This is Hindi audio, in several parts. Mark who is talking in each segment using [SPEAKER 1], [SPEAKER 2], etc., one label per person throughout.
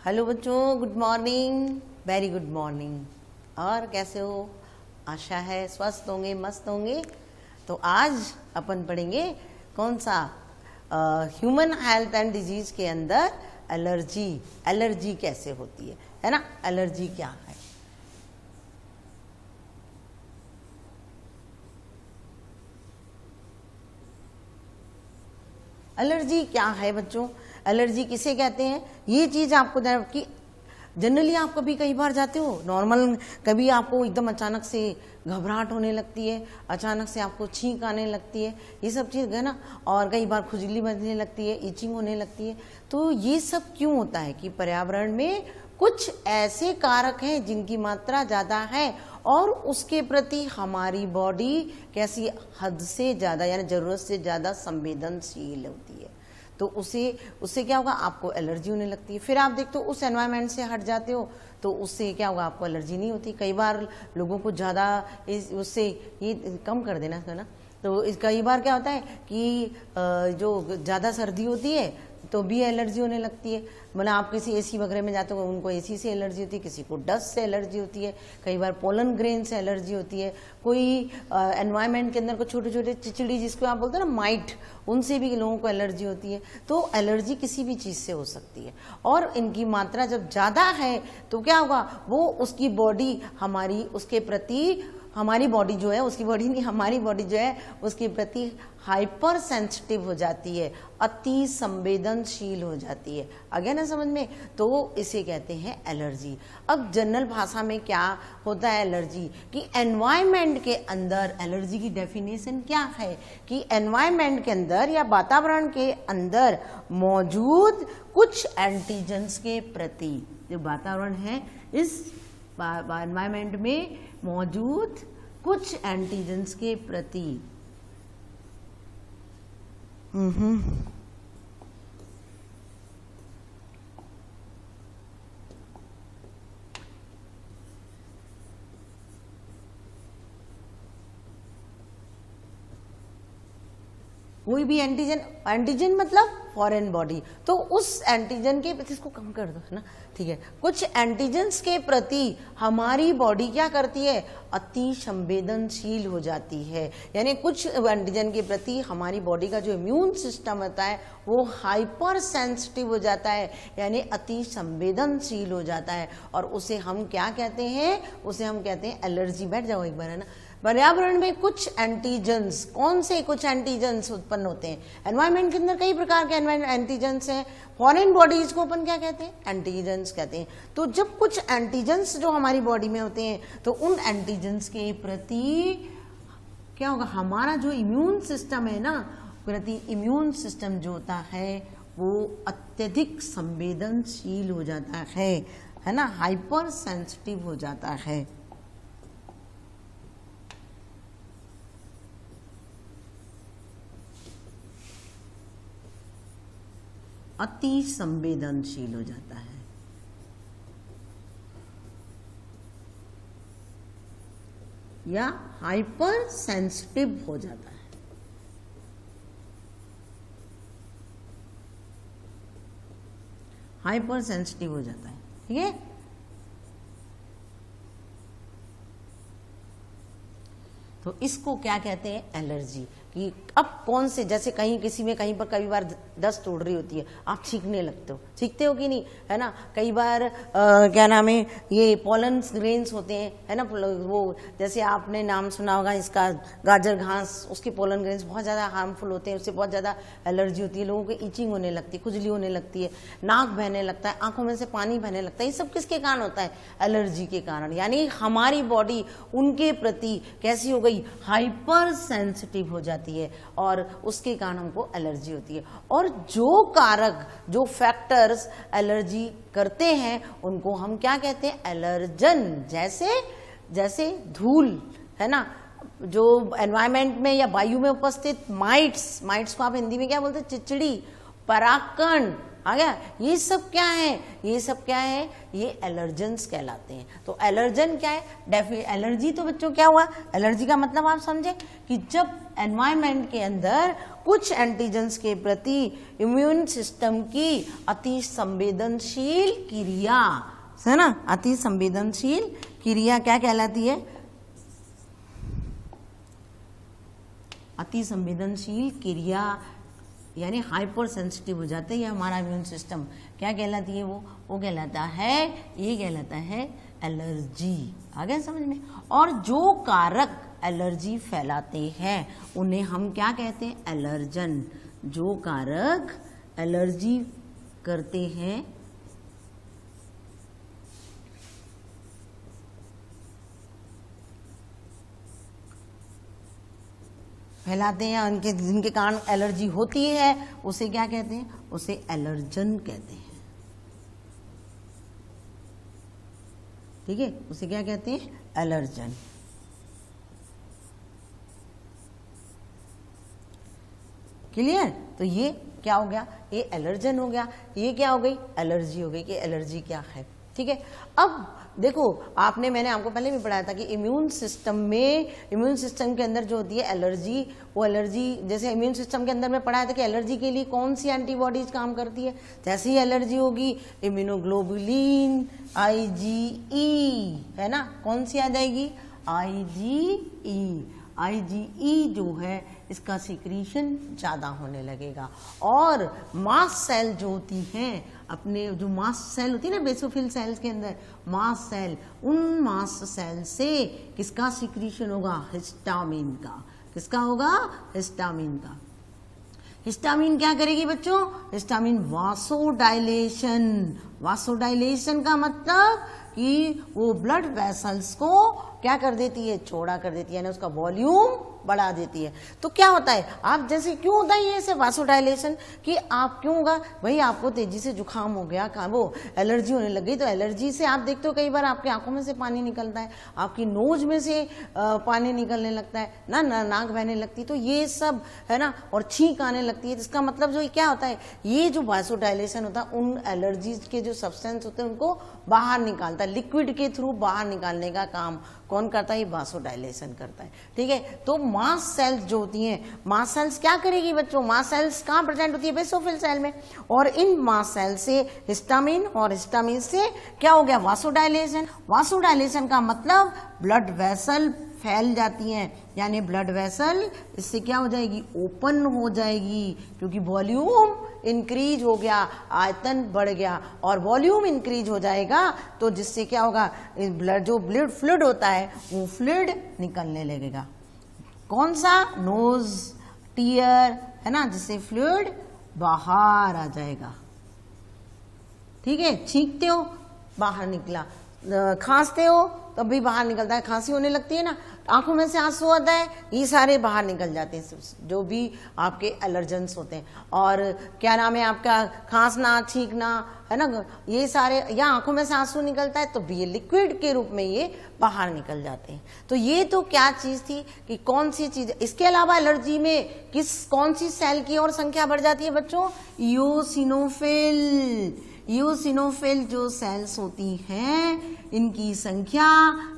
[SPEAKER 1] हेलो बच्चों, good morning, very good morning. और कैसे हो? आशा है स्वस्थ होंगे, मस्त होंगे। तो आज अपन पढ़ेंगे कौन सा ह्यूमन हेल्थ एंड डिजीज के अंदर एलर्जी कैसे होती है ना। एलर्जी क्या है? एलर्जी क्या है बच्चों? एलर्जी किसे कहते हैं? ये चीज आपको कि जनरली आप कभी कई बार जाते हो नॉर्मल, कभी आपको एकदम अचानक से घबराहट होने लगती है, अचानक से आपको छींक आने लगती है, ये सब चीज़ है ना। और कई बार खुजली बनने लगती है, इचिंग होने लगती है। तो ये सब क्यों होता है कि पर्यावरण में कुछ ऐसे कारक हैं जिनकी मात्रा ज़्यादा है और उसके प्रति हमारी बॉडी कैसी हद से ज़्यादा यानी ज़रूरत से ज़्यादा संवेदनशील होती है। तो उससे क्या होगा? आपको एलर्जी होने लगती है। फिर आप देखते हो उस एनवायरनमेंट से हट जाते हो तो उससे क्या होगा? आपको एलर्जी नहीं होती। कई बार लोगों को ज़्यादा उससे ये कम कर देना है ना। तो कई बार क्या होता है कि जो ज़्यादा सर्दी होती है तो भी एलर्जी होने लगती है। मतलब आप किसी एसी वगैरह में जाते हो, उनको एसी से एलर्जी होती है, किसी को डस्ट से एलर्जी होती है, कई बार पोलन ग्रेन से एलर्जी होती है, कोई एनवायरनमेंट के अंदर को छोटे छोटे चिचड़ी जिसको आप बोलते हैं ना माइट, उनसे भी लोगों को एलर्जी होती है। तो एलर्जी किसी भी चीज़ से हो सकती है और इनकी मात्रा जब ज़्यादा है तो क्या होगा? वो उसकी बॉडी उसके प्रति हमारी बॉडी जो है, उसकी बॉडी नहीं, हमारी बॉडी जो है उसके प्रति हाइपर सेंसिटिव हो जाती है, अति संवेदनशील हो जाती है। आ गया ना समझ में? तो इसे कहते हैं एलर्जी। अब जनरल भाषा में क्या होता है एलर्जी? कि एनवायरनमेंट के अंदर एलर्जी की डेफिनेशन क्या है कि एनवायरनमेंट के अंदर या वातावरण के अंदर मौजूद कुछ एंटीजेंस के प्रति, जो वातावरण है इस एनवायरनमेंट में मौजूद कुछ एंटीजेंस के प्रति कोई भी एंटीजन मतलब फॉरेन बॉडी, तो उस एंटीजन के प्रति, इसको कम कर दो है ना, ठीक है। कुछ एंटीजेंस के प्रति हमारी बॉडी क्या करती है? अति संवेदनशील हो जाती है। यानी कुछ एंटीजन के प्रति हमारी बॉडी का जो इम्यून सिस्टम होता है वो हाइपर सेंसिटिव हो जाता है, यानी अति संवेदनशील हो जाता है। और उसे हम क्या कहते हैं? उसे हम कहते हैं एलर्जी। बैठ जाओ एक बार है ना। पर्यावरण में कुछ एंटीजेंस, कौन से कुछ एंटीजेंस उत्पन्न होते हैं? एनवायरनमेंट के अंदर कई प्रकार के एंटीजेंस हैं। फॉरेन बॉडीज को अपन क्या कहते हैं? एंटीजेंस कहते हैं। तो जब कुछ एंटीजेंस जो हमारी बॉडी में होते हैं तो उन एंटीजेंस के प्रति क्या होगा? हमारा जो इम्यून सिस्टम है ना, प्रति इम्यून सिस्टम जो होता है वो अत्यधिक संवेदनशील हो जाता है ना, हाइपर सेंसिटिव हो जाता है। अति संवेदनशील हो जाता है। या हाइपर सेंसिटिव हो जाता है। हाइपर सेंसिटिव हो जाता है, ठीक है। तो इसको क्या कहते हैं? एलर्जी। कि अब कौन से, जैसे कहीं किसी में कहीं पर कई बार दस्त उड़ रही होती है, आप छींकने लगते हो कि नहीं, है ना। कई बार क्या नाम है, ये पोलन ग्रेन्स होते हैं, है ना। वो जैसे आपने नाम सुना होगा इसका, गाजर घास, उसके पोलन ग्रेन्स बहुत ज़्यादा हार्मफुल होते हैं, उससे बहुत ज़्यादा एलर्जी होती है। लोगों को इचिंग होने लगती है, खुजली होने लगती है, नाक बहने लगता है, आंखों में से पानी बहने लगता है। ये सब किसके कारण होता है? एलर्जी के कारण। यानी हमारी बॉडी उनके प्रति कैसी हो गई? हाइपर सेंसिटिव हो जाती है और उसके कारण हमको एलर्जी होती है। और जो कारक, जो फैक्टर्स एलर्जी करते हैं उनको हम क्या कहते हैं? एलर्जन। जैसे धूल, है ना, जो एनवायरनमेंट में या वायु में उपस्थित माइट्स को आप हिंदी में क्या बोलते हैं? चिचड़ी, परागकण, आ गया। ये सब क्या है? ये एलर्जेंस कहलाते हैं। तो एलर्जन क्या है? एलर्जी तो बच्चों क्या हुआ? एलर्जी का मतलब आप समझे कि जब एनवायरनमेंट के अंदर कुछ एंटीजेंस के प्रति इम्यून सिस्टम की अति संवेदनशील क्रिया, है ना, अति संवेदनशील क्रिया क्या कहलाती है? अति संवेदनशील क्रिया यानी हाइपर सेंसिटिव हो जाते हैं हमारा इम्यून सिस्टम। क्या कहलाती है वो कहलाता है, ये कहलाता है एलर्जी। आ गया समझ में? और जो कारक एलर्जी फैलाते हैं उन्हें हम क्या कहते हैं? एलर्जन। जो कारक एलर्जी करते हैं फैलाते हैं, उनके जिनके कारण एलर्जी होती है उसे क्या कहते हैं? उसे एलर्जन कहते हैं। ठीक है, उसे क्या कहते हैं? एलर्जन। क्लियर? तो ये क्या हो गया? ये एलर्जन हो गया। ये क्या हो गई? एलर्जी हो गई कि एलर्जी क्या है। ठीक है, अब देखो मैंने आपको पहले भी पढ़ाया था कि इम्यून सिस्टम के अंदर जो होती है एलर्जी, वो एलर्जी जैसे इम्यून सिस्टम के अंदर में पढ़ाया था कि एलर्जी के लिए कौन सी एंटीबॉडीज काम करती है। जैसे ही एलर्जी होगी इम्यूनोग्लोबुलिन IgE, है ना, कौन सी आ जाएगी? IgE जो है इसका सिक्रीशन ज़्यादा होने लगेगा। और मास्ट सेल जो होती हैं, अपने जो मास्ट सेल होती है ना बेसोफिल सेल्स के अंदर, मास्ट सेल, उन मास्ट सेल से किसका सिक्रीशन होगा? हिस्टामिन का। किसका होगा? हिस्टामिन का। हिस्टामिन क्या करेगी बच्चों? हिस्टामिन वासोडाइलेशन। वासोडाइलेशन का मतलब कि वो ब्लड वेसल्स को क्या कर देती है? चौड़ा कर देती है, यानी उसका वॉल्यूम बढ़ा देती है। तो क्या होता है, आप जैसे क्यों होता है ये ऐसे वासोडाइलेशन कि आप क्यों होगा भाई, आपको तेजी से जुकाम हो गया, वो एलर्जी होने लग गई, तो एलर्जी से आप देखते हो कई बार आपकी आंखों में से पानी निकलता है, आपकी नोज में से पानी निकलने लगता है ना, नाक बहने लगती है, तो ये सब है ना, और छींक आने लगती है। इसका मतलब जो क्या होता है, ये जो वासोडाइलेशन होता है उन एलर्जीज के जो सब्सटेंस होते हैं उनको बाहर निकालता है, लिक्विड के थ्रू बाहर निकालने का काम कौन करता है? वासोडाइलेशन करता है। ठीक है, तो मास्ट सेल्स जो होती हैं, मास्ट सेल्स क्या करेगी बच्चों? मास्ट सेल्स कहाँ प्रेजेंट होती है? बेसोफिल सेल में। और इन मास्ट सेल से हिस्टामिन, और हिस्टामिन से क्या हो गया? वासोडाइलेशन। वासोडाइलेशन का मतलब ब्लड वेसल फैल जाती हैं, यानी ब्लड वेसल इससे क्या हो जाएगी? ओपन हो जाएगी, क्योंकि वॉल्यूम इंक्रीज हो गया, आयतन बढ़ गया, और वॉल्यूम इंक्रीज हो जाएगा तो जिससे क्या होगा? ब्लड जो ब्लड फ्लूइड होता है वो फ्लूइड निकलने लगेगा। कौन सा? नोज टीयर, है ना, जिससे फ्लूइड बाहर आ जाएगा। ठीक है, छींकते हो बाहर निकला, खांसते हो तब भी बाहर निकलता है, खांसी होने लगती है ना, आंखों में से आंसू आता है, ये सारे बाहर निकल जाते हैं जो भी आपके एलर्जेंस होते हैं। और क्या नाम है आपका? खांसना, छींकना, है ना, ये सारे, या आंखों में से आंसू निकलता है तो भी ये लिक्विड के रूप में ये बाहर निकल जाते हैं। तो ये तो क्या चीज थी कि कौन सी चीज। इसके अलावा एलर्जी में कौन सी सेल की और संख्या बढ़ जाती है बच्चों? इयोसिनोफिल। इयोसिनोफिल जो सेल्स होती हैं इनकी संख्या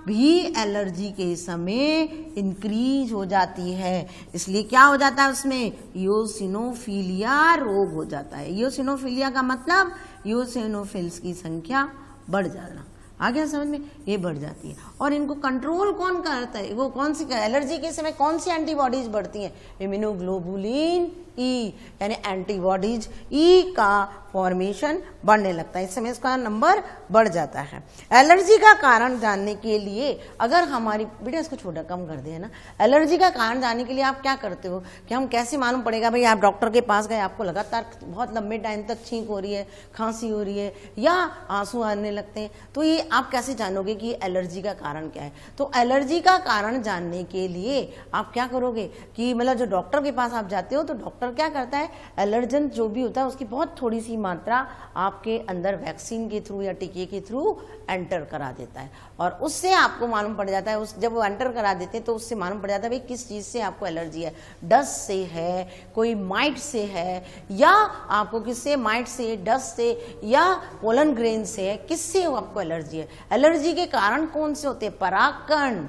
[SPEAKER 1] भी एलर्जी के समय इंक्रीज हो जाती है, इसलिए क्या हो जाता है उसमें? इयोसिनोफिलिया रोग हो जाता है। इयोसिनोफिलिया का मतलब इयोसिनोफिल्स की संख्या बढ़ जाना। आ गया समझ में? ये बढ़ जाती है। और इनको कंट्रोल कौन करता है? वो कौन सी एलर्जी के समय कौन सी एंटीबॉडीज बढ़ती हैं? इम्यूनोग्लोबुलिन ई, यानी एंटीबॉडीज ई का फॉर्मेशन बढ़ने लगता है, इस समय इसका नंबर बढ़ जाता है। एलर्जी का कारण जानने के लिए अगर हमारी बेटा इसको छोटा कम कर दे ना, एलर्जी का कारण जानने के लिए आप क्या करते हो कि हम कैसे मालूम पड़ेगा? भाई आप डॉक्टर के पास गए, आपको लगातार बहुत लंबे टाइम तक छींक हो रही है, खांसी हो रही है या आंसू आने लगते हैं, तो ये आप कैसे जानोगे कि एलर्जी का कारण क्या है? तो एलर्जी का कारण जानने के लिए आप क्या करोगे कि मतलब जो डॉक्टर के पास आप जाते हो तो डॉक्टर क्या करता है, एलर्जन जो भी होता है उसकी बहुत थोड़ी सी मात्रा आपके अंदर वैक्सीन के थ्रू या टीके के थ्रू एंटर करा देता है, और उससे आपको मालूम पड़ जाता है, जब वो एंटर करा देते हैं तो उससे मालूम पड़ जाता है भाई किस चीज़ से आपको एलर्जी है। डस्ट से है, कोई माइट से है, या आपको किससे? माइट से, डस्ट से, या पोलन ग्रेन से है, किससे आपको एलर्जी है? एलर्जी के कारण कौन से होते हैं? परागकण,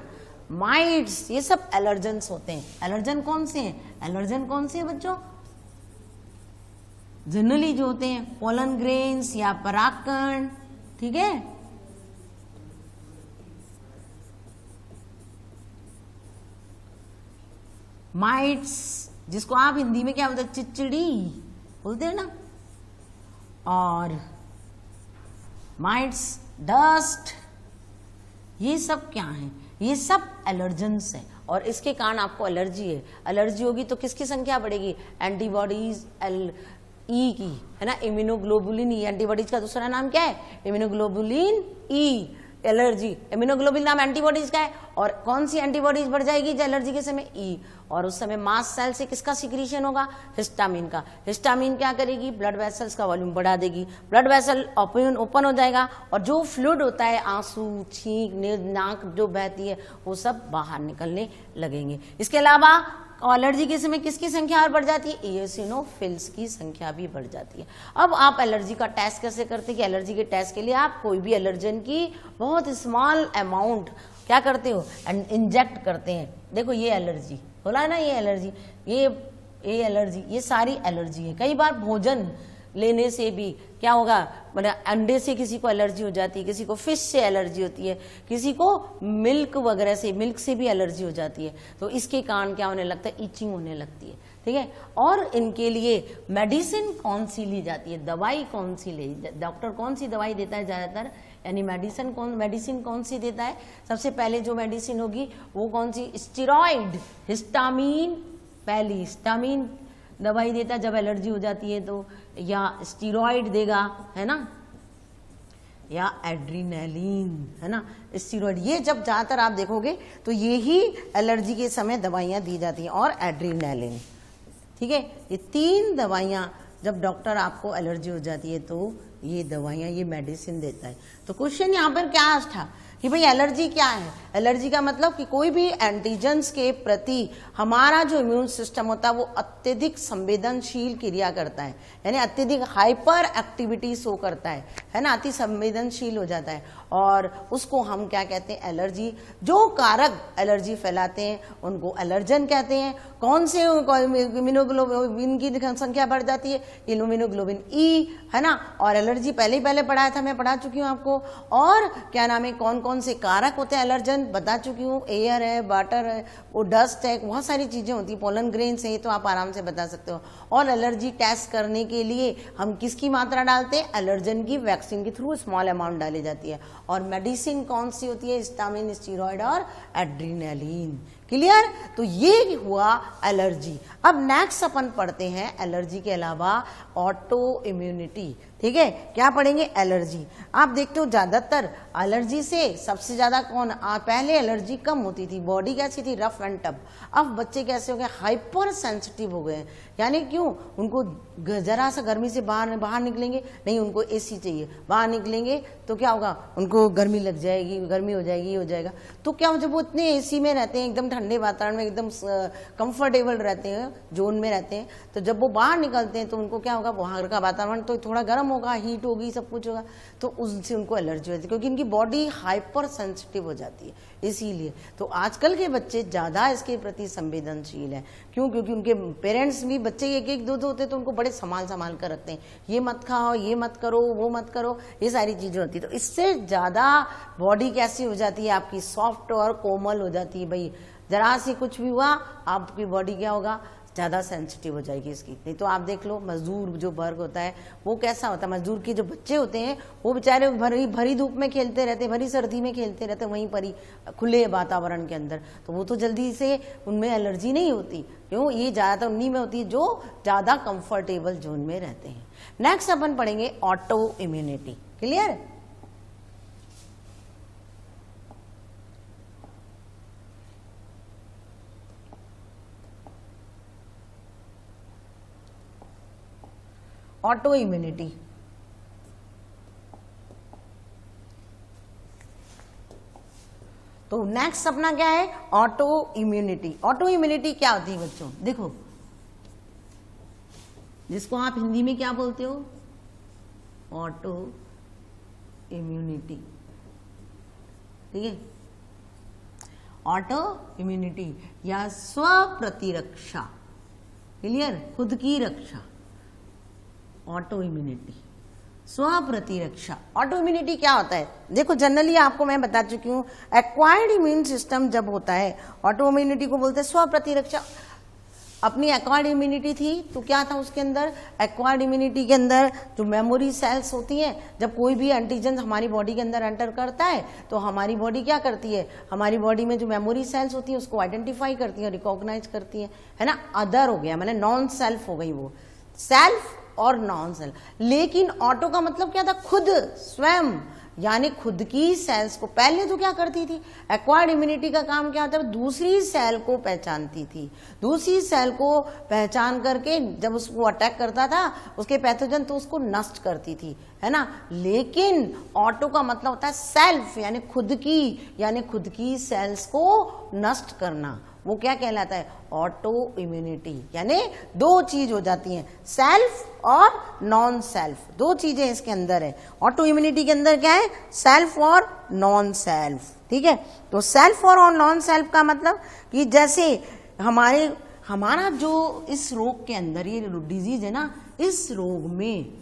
[SPEAKER 1] माइट्स, ये सब एलर्जेंस होते हैं। एलर्जन कौन से हैं? एलर्जन कौन से हैं बच्चों? जनरली जो होते हैं पोलन ग्रेन्स या परागकण, ठीक है। माइट्स, जिसको आप हिंदी में क्या बोलते हैं? चिचड़ी बोलते हैं ना। और माइट्स, डस्ट, ये सब क्या है? ये सब एलर्जेंस है और इसके कारण आपको एलर्जी है। एलर्जी होगी तो किसकी संख्या बढ़ेगी? एंटीबॉडीज ई की, है ना, इम्यूनोग्लोबुलिन ई। एंटीबॉडीज का दूसरा नाम क्या है? Immunoglobulin E. एलर्जी, इम्यूनोग्लोबुलिन नाम एंटीबॉडीज का है। और कौन सी एंटीबॉडीज बढ़ जाएगी जो एलर्जी के समय? ई। और उस समय मास्ट सेल से किसका सिक्रीशन होगा? हिस्टामिन का। हिस्टामिन क्या करेगी? ब्लड वेसल्स का वॉल्यूम बढ़ा देगी, ब्लड वेसल ओपन हो जाएगा और जो फ्लूइड होता है, आंसू, छींक, नाक जो बहती है, वो सब बाहर निकलने लगेंगे। इसके अलावा एलर्जी के समय किसकी संख्या और बढ़ जाती है? इयोसिनोफिल्स की संख्या भी बढ़ जाती है। अब आप एलर्जी का टेस्ट कैसे करते हैं? कि एलर्जी के टेस्ट के लिए आप कोई भी एलर्जन की बहुत स्मॉल अमाउंट क्या करते हो? इंजेक्ट करते हैं। देखो ये एलर्जी बोला ना, ये एलर्जी, ये एलर्जी, ये सारी एलर्जी है। कई बार भोजन लेने से भी क्या होगा? मतलब अंडे से किसी को एलर्जी हो जाती है, किसी को फिश से एलर्जी होती है, किसी को मिल्क वगैरह से, मिल्क से भी एलर्जी हो जाती है। तो इसके कारण क्या होने लगता है? इचिंग होने लगती है, ठीक है। और इनके लिए मेडिसिन कौन सी ली जाती है? दवाई कौन सी ली? डॉक्टर कौन सी दवाई देता है ज़्यादातर? यानी मेडिसिन कौन सी देता है? सबसे पहले जो मेडिसिन होगी वो कौन सी? स्टेरॉइड, हिस्टामिन, पहली हिस्टामिन दवाई देता है जब एलर्जी हो जाती है तो, या स्टेरॉइड देगा, है ना, या एड्रीनलिन, है ना, स्टेरॉइड। ये जब ज़्यादातर आप देखोगे तो ये ही एलर्जी के समय दवाइयाँ दी जाती हैं, और एड्रीनलिन, ठीक है। ये 3 दवाइयाँ जब डॉक्टर आपको एलर्जी हो जाती है तो ये दवाइयाँ, ये मेडिसिन देता है। तो क्वेश्चन यहाँ पर क्या था कि भाई एलर्जी क्या है? एलर्जी का मतलब कि कोई भी एंटीजेंस के प्रति हमारा जो इम्यून सिस्टम होता है वो अत्यधिक संवेदनशील क्रिया करता है, यानी अत्यधिक हाइपर एक्टिविटी शो करता है ना, अति संवेदनशील हो जाता है। और उसको हम क्या कहते हैं? एलर्जी। जो कारक एलर्जी फैलाते हैं उनको एलर्जन कहते हैं। कौन से? इम्यूनोग्लोबिन की संख्या बढ़ जाती है, इम्यूनोग्लोबिन ई, है ना। और एलर्जी पहले पढ़ाया था, मैं पढ़ा चुकी हूँ आपको। और क्या नाम है, कौन कौन से कारक होते हैं एलर्जन बता चुकी हूँ। एयर है, वाटर है, वो डस्ट है, बहुत सारी चीजें होती है, पोलन ग्रेन्स है, तो आप आराम से बता सकते हो। और एलर्जी टेस्ट करने के लिए हम किसकी मात्रा डालते हैं? एलर्जन की वैक्सीन के थ्रू स्मॉल अमाउंट डाली जाती है। और मेडिसिन कौन सी होती है? हिस्टामिन, स्टेरॉइड और एड्रीनलिन। क्लियर? तो ये हुआ एलर्जी। अब नेक्स्ट अपन पढ़ते हैं एलर्जी के अलावा ऑटो इम्यूनिटी, ठीक है। क्या पढ़ेंगे? एलर्जी। आप देखते हो ज्यादातर एलर्जी से सबसे ज्यादा कौन? पहले एलर्जी कम होती थी, बॉडी कैसी थी? Rough and tough. अब बच्चे कैसे हो गए? हाइपर सेंसिटिव हो गए। यानी क्यों? उनको जरा सा गर्मी से बाहर निकलेंगे नहीं, उनको एसी चाहिए। बाहर निकलेंगे तो क्या होगा? उनको गर्मी लग जाएगी, गर्मी हो जाएगी, ये हो जाएगा। तो क्या जब वो इतने एसी में रहते हैं, एकदम ठंडे वातावरण में, एकदम कंफर्टेबल रहते हैं, जोन में रहते हैं, तो जब वो बाहर निकलते हैं तो उनको क्या होगा? बाहर का वातावरण तो थोड़ा गर्म होगा, हीट होगी, सब कुछ होगा, तो उससे उनको एलर्जी होती है, क्योंकि इनकी बॉडी हाइपर सेंसिटिव हो जाती है। इसीलिए तो आजकल के बच्चे ज्यादा इसके प्रति संवेदनशील हैं। क्यों? क्योंकि उनके पेरेंट्स भी, बच्चे एक एक दो होते तो उनको बड़े संभाल कर रखते हैं, ये मत खाओ, ये मत करो, वो मत करो, ये सारी चीजें होती है। तो इससे ज्यादा बॉडी कैसी हो जाती है? आपकी सॉफ्ट और कोमल हो जाती है। भाई जरा सी कुछ भी हुआ आपकी बॉडी क्या होगा? ज़्यादा सेंसिटिव हो जाएगी इसकी। नहीं तो आप देख लो मजदूर जो वर्ग होता है वो कैसा होता है? मजदूर के जो बच्चे होते हैं वो बेचारे भरी धूप में खेलते रहते, भरी सर्दी में खेलते रहते, वहीं पर ही खुले वातावरण के अंदर, तो वो तो जल्दी से उनमें एलर्जी नहीं होती। क्यों? ये ज़्यादातर उन्हीं में होती है जो ज़्यादा कंफर्टेबल जोन में रहते हैं। नेक्स्ट अपन पढ़ेंगे auto immunity. Clear? Auto immunity. तो नेक्स्ट अपना क्या है? Auto immunity. ऑटो इम्यूनिटी क्या होती है बच्चों? देखो, जिसको आप हिंदी में क्या बोलते हो? ऑटो इम्यूनिटी, ठीक है। ऑटो इम्यूनिटी या स्व प्रतिरक्षा, क्लियर, खुद की रक्षा, ऑटो इम्यूनिटी, स्व प्रतिरक्षा। ऑटो इम्यूनिटी क्या होता है? देखो जनरली आपको मैं बता चुकी हूँ, एक्वायर्ड इम्यून सिस्टम जब होता है, ऑटो इम्यूनिटी को बोलते हैं स्व प्रतिरक्षा। अपनी एक्वायर्ड इम्यूनिटी थी तो क्या था उसके अंदर? एक्वायर्ड इम्यूनिटी के अंदर जो मेमोरी सेल्स होती हैं, जब कोई भी एंटीजन हमारी बॉडी के अंदर एंटर करता है तो हमारी बॉडी क्या करती है? हमारी बॉडी में जो मेमोरी सेल्स होती है उसको आइडेंटिफाई करती है, रिकॉग्नाइज करती है ना। अदर हो गया, मैंने नॉन सेल्फ हो गई वो, सेल्फ और नॉन सेल्फ। लेकिन ऑटो का मतलब क्या था? खुद, स्वयं, यानी खुद की सेल्स को। पहले तो क्या करती थी? एक्वायर्ड इम्यूनिटी का काम क्या होता है? दूसरी सेल को पहचानती थी, दूसरी सेल को पहचान करके जब उसको अटैक करता था उसके पैथोजन तो उसको नष्ट करती थी, है ना। लेकिन ऑटो का मतलब होता है सेल्फ, यानी खुद की, यानी खुद की सेल्स को नष्ट करना। वो क्या कहलाता है? Auto immunity. यानी दो चीज हो जाती हैं, सेल्फ और नॉन सेल्फ, दो चीजें इसके अंदर है। ऑटो इम्यूनिटी के अंदर क्या है? सेल्फ और नॉन सेल्फ, ठीक है। तो सेल्फ और नॉन सेल्फ का मतलब कि जैसे हमारा जो इस रोग के अंदर ये डिजीज है ना, इस रोग में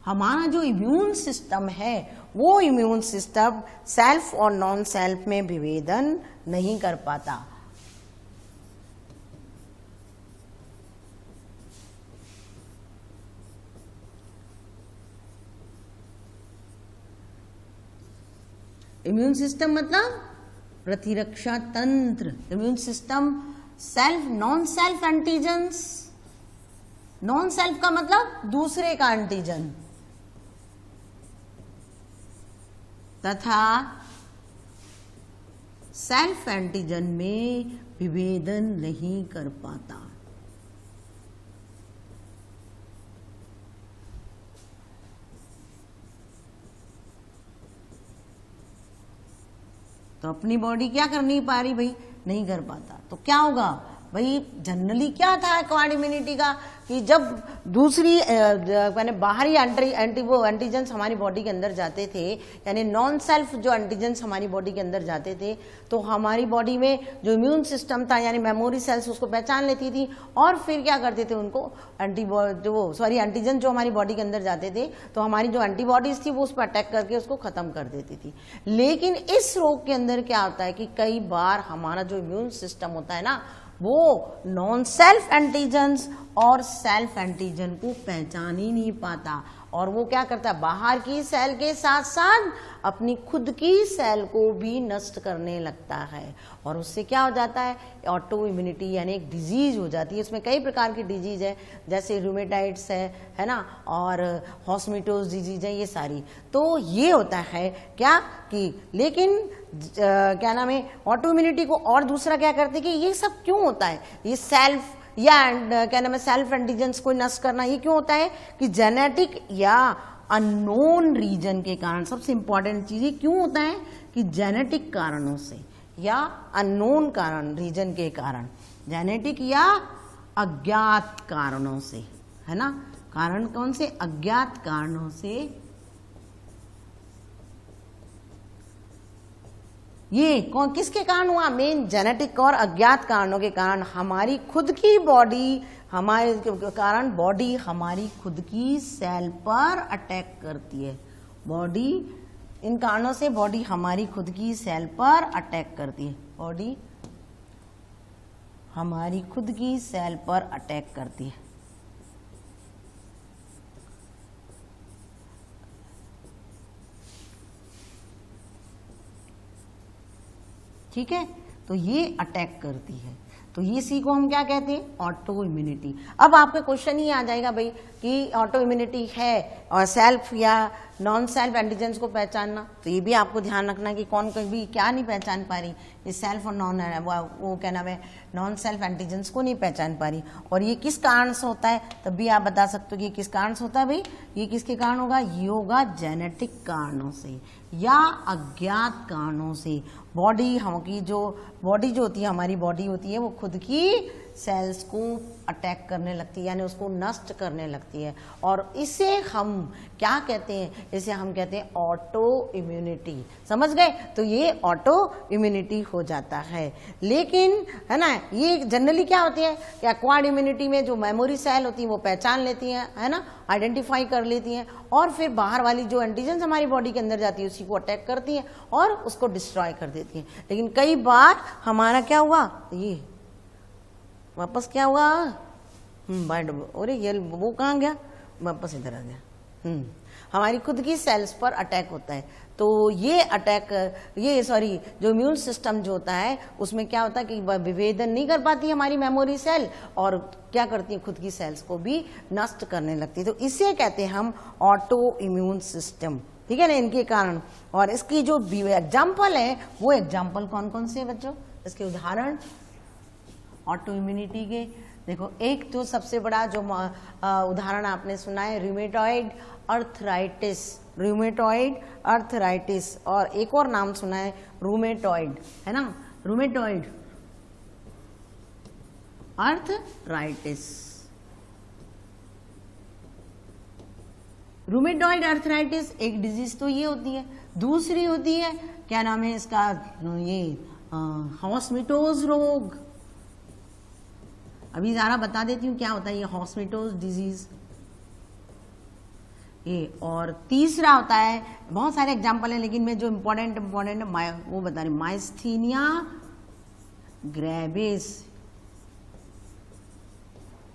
[SPEAKER 1] हमारा जो इम्यून सिस्टम है वो इम्यून सिस्टम सेल्फ और नॉन सेल्फ में विभेदन नहीं कर पाता। इम्यून सिस्टम मतलब प्रतिरक्षा तंत्र। Immune system self, non self antigens, non self का मतलब दूसरे का एंटीजन, तथा सेल्फ एंटीजन में विभेदन नहीं कर पाता। तो अपनी बॉडी क्या कर नहीं पा रही भाई? नहीं कर पाता। तो क्या होगा भाई? जनरली क्या था एक्वायर्ड इम्यूनिटी का कि जब दूसरी मैंने बाहरी एंटीजेंस हमारी बॉडी के अंदर जाते थे, यानी नॉन सेल्फ जो एंटीजेंस हमारी बॉडी के अंदर जाते थे, तो हमारी बॉडी में जो इम्यून सिस्टम था यानी मेमोरी सेल्स उसको पहचान लेती थी और फिर क्या करते थे? उनको एंटीजन जो हमारी बॉडी के अंदर जाते थे तो हमारी जो एंटीबॉडीज थी वो उस पर अटैक करके उसको खत्म कर देती थी। लेकिन इस रोग के अंदर क्या होता है कि कई बार हमारा जो इम्यून सिस्टम होता है ना, वो नॉन सेल्फ एंटीजन्स और सेल्फ एंटीजन को पहचान ही नहीं पाता, और वो क्या करता है? बाहर की सेल के साथ साथ अपनी खुद की सेल को भी नष्ट करने लगता है, और उससे क्या हो जाता है? ऑटो इम्यूनिटी यानी एक डिजीज हो जाती है। इसमें कई प्रकार की डिजीज है, जैसे रूमेटाइड्स है ना, और हॉस्मिटोस डिजीज है, ये सारी। तो ये होता है क्या कि लेकिन क्या नाम है, ऑटो इम्यूनिटी को और दूसरा क्या करते हैं कि ये सब क्यों होता है? ये सेल्फ या क्या नाम है सेल्फ एंटीजेंस को नष्ट करना, ये क्यों होता है कि जेनेटिक या अननोन रीजन के कारण। सबसे इंपॉर्टेंट चीज ये क्यों होता है कि जेनेटिक कारणों से या अननोन कारण, रीजन के कारण, जेनेटिक या अज्ञात कारणों से, है ना। कारण कौन से? अज्ञात कारणों से ये कौन किसके कारण हुआ? मेन जेनेटिक और अज्ञात कारणों के कारण हमारी खुद की बॉडी, हमारे कारण बॉडी हमारी खुद की सेल पर अटैक करती है। बॉडी, इन कारणों से बॉडी हमारी खुद की सेल पर अटैक करती है। बॉडी हमारी खुद की सेल पर अटैक करती है। ठीक है, तो ये अटैक करती है। तो ये सी को हम क्या कहते हैं? Auto immunity. अब आपका क्वेश्चन ही आ जाएगा भाई कि ऑटो इम्यूनिटी है और सेल्फ या नॉन सेल्फ एंटीजेंस को पहचानना, तो ये भी आपको ध्यान रखना कि कौन कभी क्या नहीं पहचान पा रही, ये सेल्फ और वो क्या नाम है नॉन सेल्फ एंटीजेंस को नहीं पहचान पा रही। और ये किस कारण से होता है? तब भी आप बता सकते हो कि ये किस कारण से होता है भाई? ये किसके कारण होगा? ये होगा जेनेटिक कारणों से या अज्ञात कारणों से। बॉडी जो होती है, हमारी बॉडी होती है, वो खुद की सेल्स को अटैक करने लगती है, यानी उसको नष्ट करने लगती है। और इसे हम क्या कहते हैं? इसे हम कहते हैं ऑटो इम्यूनिटी। समझ गए? तो ये ऑटो इम्यूनिटी हो जाता है। लेकिन है ना, ये जनरली क्या होती है कि एक्वायर्ड इम्यूनिटी में जो मेमोरी सेल होती है वो पहचान लेती हैं, है ना, आइडेंटिफाई कर लेती हैं, और फिर बाहर वाली जो एंटीजन्स हमारी बॉडी के अंदर जाती है उसी को अटैक करती हैं और उसको डिस्ट्रॉय कर देती हैं। लेकिन कई बार हमारा क्या हुआ, ये वापस क्या हुआ, अरे ये वो कहाँ गया, वापस इधर आ गया। हमारी खुद की सेल्स पर अटैक होता है। तो ये अटैक, जो इम्यून सिस्टम जो होता है उसमें क्या होता है कि विभेदन नहीं कर पाती हमारी मेमोरी सेल, और क्या करती है, खुद की सेल्स को भी नष्ट करने लगती है। तो इसे कहते हैं हम ऑटो इम्यून सिस्टम, ठीक है ना, इनके कारण। और इसकी जो एग्जाम्पल है वो एग्जाम्पल कौन कौन से हैं बच्चों, इसके उदाहरण ऑटो इम्यूनिटी के। देखो, एक तो सबसे बड़ा जो उदाहरण आपने सुना है रूमेटॉइड अर्थराइटिस, रूमेटॉइड अर्थराइटिस, और एक और नाम सुना है रूमेटॉइड, है ना, रूमेटॉइड अर्थराइटिस। रूमेटॉइड अर्थराइटिस एक डिजीज तो ये होती है। दूसरी होती है, क्या नाम है इसका, ये हॉस्मिटोज रोग। अभी ज़रा बता देती हूँ क्या होता है ये हॉस्मिटोज डिजीज ये। और तीसरा होता है, बहुत सारे एग्जाम्पल है लेकिन मैं जो इम्पोर्टेंट वो बता रही, माइस्थीनिया ग्रेविस,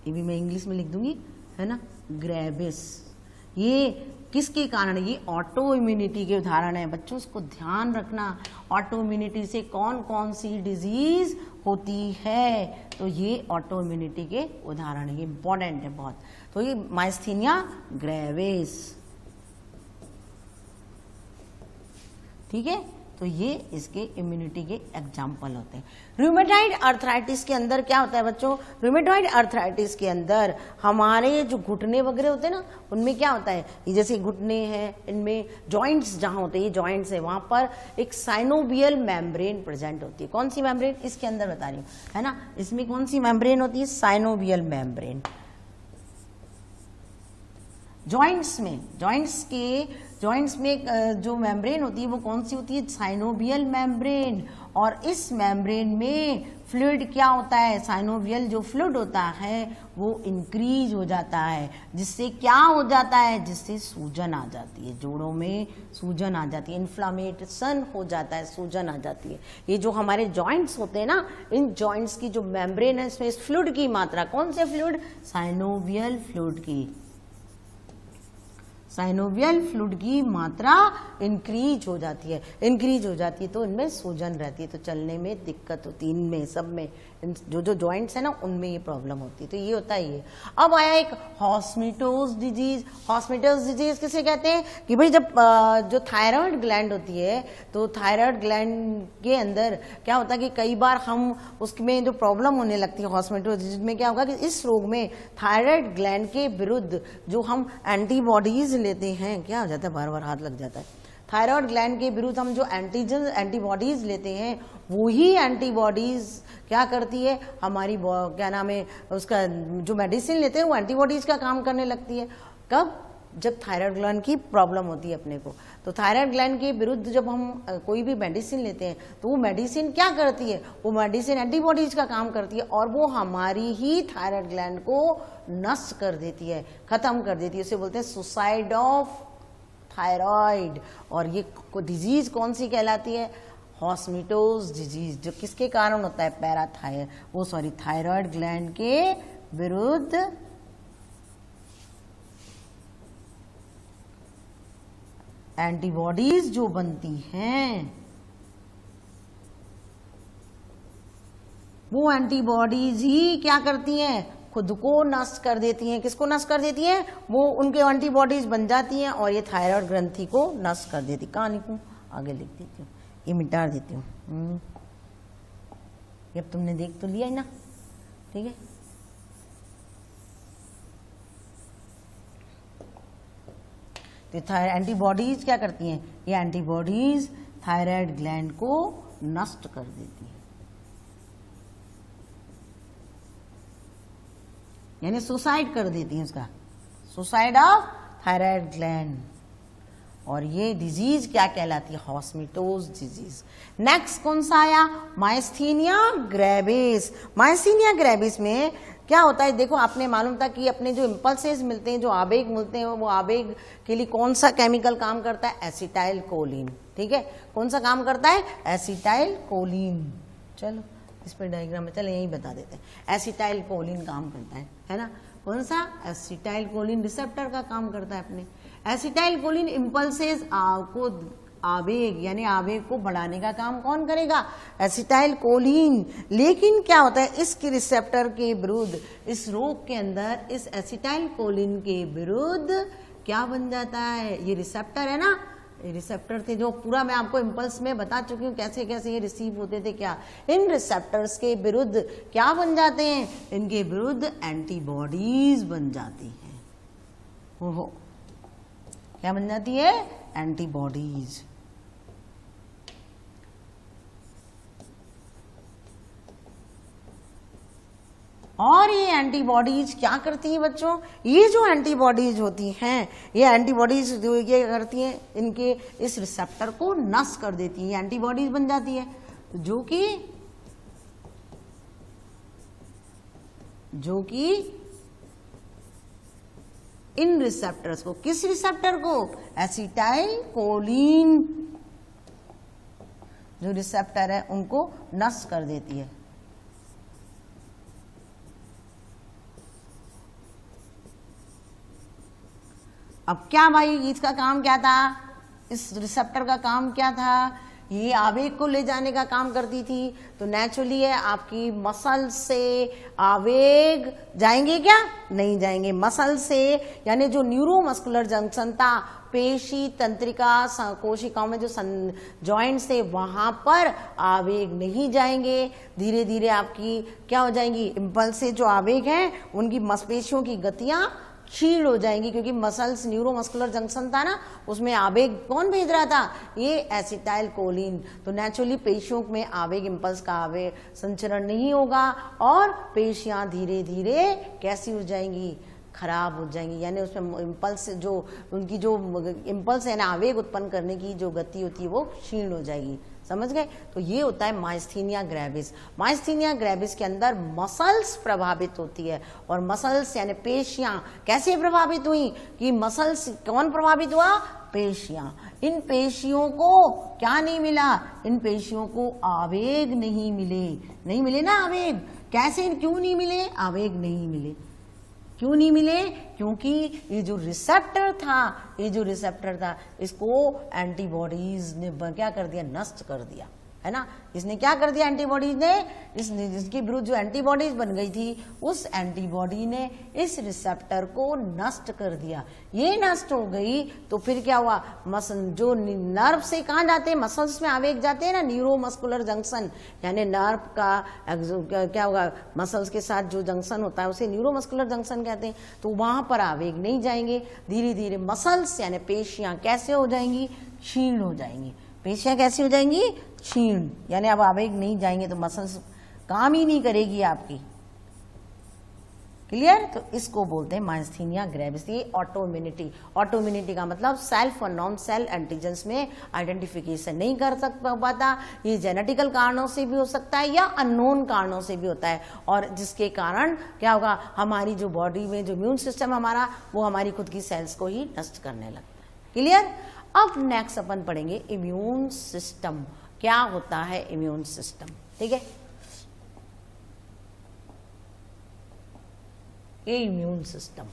[SPEAKER 1] ये भी मैं इंग्लिश में लिख दूंगी, है ना, ग्रेविस। ये किसके कारण, ये ऑटो इम्यूनिटी के उदाहरण है बच्चों, उसको ध्यान रखना। ऑटो इम्यूनिटी से कौन कौन सी डिजीज होती है, तो ये ऑटो इम्यूनिटी के उदाहरण है, ये इंपॉर्टेंट है बहुत। तो ये माइस्थीनिया ग्रेविस, ठीक है, तो ये इसके इम्यूनिटी के एग्जाम्पल होते हैं। रूमेटॉइड अर्थराइटिस के अंदर क्या होता है बच्चों, रूमेटॉइड अर्थराइटिस के अंदर हमारे जो घुटने वगैरह होते हैं ना, उनमें क्या होता है, ये जैसे घुटने हैं, इनमें जॉइंट्स जहां होते हैं, ये जॉइंट्स है, वहां पर एक साइनोवियल मेम्ब्रेन प्रेजेंट होती है। कौन सी मेम्ब्रेन, इसके अंदर बता रही हूँ, है ना, इसमें कौन सी मेम्ब्रेन होती है, साइनोवियल मेम्ब्रेन। जॉइंट्स में जो मेम्ब्रेन होती है वो कौन सी होती है, साइनोवियल मेम्ब्रेन। और इस मेम्ब्रेन में फ्लूइड क्या होता है, साइनोवियल जो फ्लूइड होता है वो इंक्रीज हो जाता है, जिससे क्या हो जाता है, जिससे सूजन आ जाती है, जोड़ों में सूजन आ जाती है, इन्फ्लामेशन हो जाता है, सूजन आ जाती है। ये जो हमारे जॉइंट्स होते हैं ना, इन जॉइंट्स की जो मेम्ब्रेन है इसमें इस फ्लूइड की मात्रा, कौन से फ्लूइड, साइनोवियल फ्लूइड की, साइनोवियल फ्लूइड की मात्रा इंक्रीज हो जाती है, तो इनमें सूजन रहती है, तो चलने में दिक्कत होती है, इनमें सब में जो जॉइंट्स है ना उनमें ये प्रॉब्लम होती है। तो ये होता है ये। अब आया एक हॉस्मिटोज डिजीज। हॉस्मिटोज डिजीज किसे कहते हैं कि भाई जब जो थायराइड ग्लैंड होती है, तो थायराइड ग्लैंड के अंदर क्या होता है कि कई बार हम उसमें जो प्रॉब्लम होने लगती है हॉस्मिटोज डिजीज में, क्या होगा कि इस रोग में थायराइड ग्लैंड के विरुद्ध जो हम एंटीबॉडीज लेते हैं, क्या हो जाता है, बार बार हाथ लग जाता है, थायराइड ग्लैंड के विरुद्ध हम जो एंटीबॉडीज लेते हैं, वही एंटीबॉडीज क्या करती है, हमारी क्या नाम है उसका, जो मेडिसिन लेते हैं वो एंटीबॉडीज का काम करने लगती है। कब, जब थायराइड ग्लैंड की प्रॉब्लम होती है अपने को, तो थायराइड ग्लैंड के विरुद्ध जब हम कोई भी मेडिसिन लेते हैं, तो वो मेडिसिन क्या करती है, वो मेडिसिन एंटीबॉडीज का काम करती है, और वो हमारी ही थायराइड ग्लैंड को नष्ट कर देती है, खत्म कर देती है। उसे बोलते हैं सुसाइड ऑफ थायराइड। और ये डिजीज कौन सी कहलाती है, हॉस्मिटोज डिजीज, जो किसके कारण होता है, थायराइड ग्लैंड के विरुद्ध एंटीबॉडीज जो बनती हैं, वो एंटीबॉडीज ही क्या करती हैं, खुद को नष्ट कर देती हैं। किसको नष्ट कर देती हैं, वो उनके एंटीबॉडीज बन जाती हैं और ये थायराइड ग्रंथि को नष्ट कर देती। कहाँ लिखूं, आगे लिख देती हूँ, ये मिटा देती हूँ। ये अब तुमने देख तो लिया है ना, ठीक है। तो एंटीबॉडीज क्या करती हैं, ये एंटीबॉडीज थायराइड ग्लैंड को नष्ट कर देती हैं। यानी सुसाइड कर देती हैं उसका, सुसाइड ऑफ थायराइड ग्लैंड। और ये डिजीज क्या कहलाती है? हॉस्मिटोज डिजीज। नेक्स्ट कौन सा आया? Myasthenia gravis. माइस्थीनिया ग्रेविस में क्या होता है? देखो, आपने मालूम था कि अपने जो इम्पल्सेस मिलते हैं, जो आवेग मिलते हैं, वो आवेग के लिए कौन सा केमिकल काम करता है? Acetyl choline. ठीक है, कौन सा काम करता है? Acetyl choline. चलो इस पर डायग्राम में चले यही बता देते हैं। एसिटाइल कोलिन काम करता है ना? कौन सा? एसिटाइल कोलिन रिसेप्टर का काम करता है अपने। एसिटाइल कोलिन इम्पल्सेस को आवेग यानी आवेग को बढ़ाने का काम कौन करेगा? Acetyl choline. लेकिन क्या होता है? इसके रिसेप्टर के विरुद्ध, इस रोग के अंदर इस एसिटाइल कोलिन के विरुद्ध क्या बन जाता है? ये रिसेप्टर है ना, रिसेप्टर थे जो पूरा मैं आपको इम्पल्स में बता चुकी हूँ कैसे कैसे ये रिसीव होते थे। क्या इन रिसेप्टर्स के विरुद्ध क्या बन जाते हैं? इनके विरुद्ध एंटीबॉडीज बन जाती हैं। ओहो, क्या बन जाती है? एंटीबॉडीज। और ये एंटीबॉडीज क्या करती हैं बच्चों? ये जो एंटीबॉडीज होती हैं, ये एंटीबॉडीज जो ये करती हैं, इनके इस रिसेप्टर को नष्ट कर देती हैं, एंटीबॉडीज बन जाती है, जो कि इन रिसेप्टर्स को, किस रिसेप्टर को? एसिटाइल कोलिन जो रिसेप्टर है उनको नष्ट कर देती है। अब क्या भाई, इसका काम क्या था? इस रिसेप्टर का काम क्या था? ये आवेग को ले जाने का काम करती थी। तो नेचुरली है आपकी मसल से आवेग जाएंगे क्या? नहीं जाएंगे। मसल से यानी जो न्यूरोमस्कुलर जंक्शन था, पेशी तंत्रिका कोशिकाओं में जो जॉइंट्स थे, वहां पर आवेग नहीं जाएंगे। धीरे धीरे आपकी क्या हो जाएंगी? इम्पल्स से जो आवेग हैं उनकी मांसपेशियों की गतियां क्षीण हो जाएंगी, क्योंकि मसल्स न्यूरोमस्कुलर जंक्शन था ना, उसमें आवेग कौन भेज रहा था? ये एसिटाइल कोलिन। तो नेचुरली पेशियों में आवेग इम्पल्स का आवेग संचरण नहीं होगा और पेशियां धीरे धीरे कैसी हो जाएंगी? खराब हो जाएंगी। यानी उसमें इम्पल्स जो उनकी जो इम्पल्स है ना, आवेग उत्पन्न करने की जो गति होती है वो क्षीण हो जाएगी। समझ गए? तो ये होता है माइस्थीनिया ग्रेविस। माइस्थीनिया ग्रेविस के अंदर मसल्स प्रभावित होती है, और मसल्स यानी पेशियां कैसे प्रभावित हुई? कि मसल्स कौन प्रभावित हुआ? पेशियां। इन पेशियों को क्या नहीं मिला? इन पेशियों को आवेग नहीं मिले ना आवेग। कैसे, क्यों नहीं मिले? आवेग नहीं मिले। क्यों नहीं मिले? क्योंकि ये जो रिसेप्टर था इसको एंटीबॉडीज ने क्या कर दिया? नष्ट कर दिया, है ना। इसने क्या कर दिया? एंटीबॉडीज ने इसके विरुद्ध जो एंटीबॉडीज बन गई थी, उस एंटीबॉडी ने इस रिसेप्टर को नष्ट कर दिया। ये नष्ट हो गई तो फिर क्या हुआ? जो नर्व से कहाँ जाते हैं? मसल्स में आवेग जाते हैं ना, न्यूरोमस्कुलर जंक्शन, यानी नर्व का क्या होगा? मसल्स के साथ जो जंक्शन होता है उसे न्यूरोमस्कुलर जंक्शन कहते हैं। तो वहां पर आवेग नहीं जाएंगे। धीरे धीरे मसल्स यानी पेशियां कैसे हो जाएंगी? क्षीण हो जाएंगी। पेशियां कैसी हो जाएंगी? क्षीण। यानी अब आवेग नहीं जाएंगे तो मसल्स काम ही नहीं करेगी आपकी। क्लियर? तो इसको बोलते हैं माइस्थीनिया ग्रेविस। ये ऑटोइम्यूनिटी का मतलब सेल्फ और नॉन सेल एंटीजेंस में आइडेंटिफिकेशन नहीं कर पाता। ये जेनेटिकल कारणों से भी हो सकता है या अननोन कारणों से भी होता है, और जिसके कारण क्या होगा? हमारी जो बॉडी में जो इम्यून सिस्टम हमारा, वो हमारी खुद की सेल्स को ही नष्ट करने लगता है। क्लियर? अब नेक्स्ट अपन पढ़ेंगे इम्यून सिस्टम। क्या होता है इम्यून सिस्टम? ठीक है, ये इम्यून सिस्टम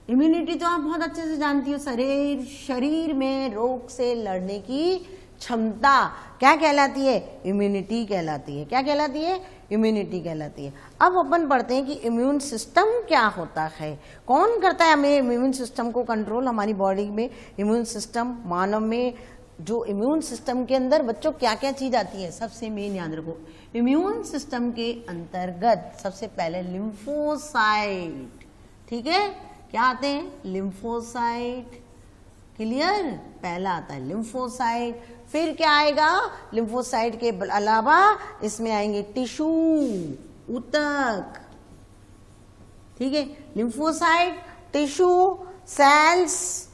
[SPEAKER 1] इम्यूनिटी तो आप बहुत अच्छे से जानती हो। शरीर में रोग से लड़ने की क्षमता क्या कहलाती है? इम्यूनिटी कहलाती है। क्या कहलाती है? इम्यूनिटी कहलाती है। अब अपन पढ़ते हैं कि इम्यून सिस्टम क्या होता है, कौन करता है हमें इम्यून सिस्टम को कंट्रोल हमारी बॉडी में। इम्यून सिस्टम मानव में जो इम्यून सिस्टम के अंदर बच्चों क्या क्या चीज आती है? सबसे मेन याद रखो, इम्यून सिस्टम के अंतर्गत सबसे पहले लिम्फोसाइट। ठीक है, क्या आते हैं? Lymphocyte, clear? पहला आता है लिम्फोसाइट, फिर क्या आएगा? लिम्फोसाइट के अलावा इसमें आएंगे टिश्यू, ऊतक, ठीक है? लिम्फोसाइट, टिश्यू, सेल्स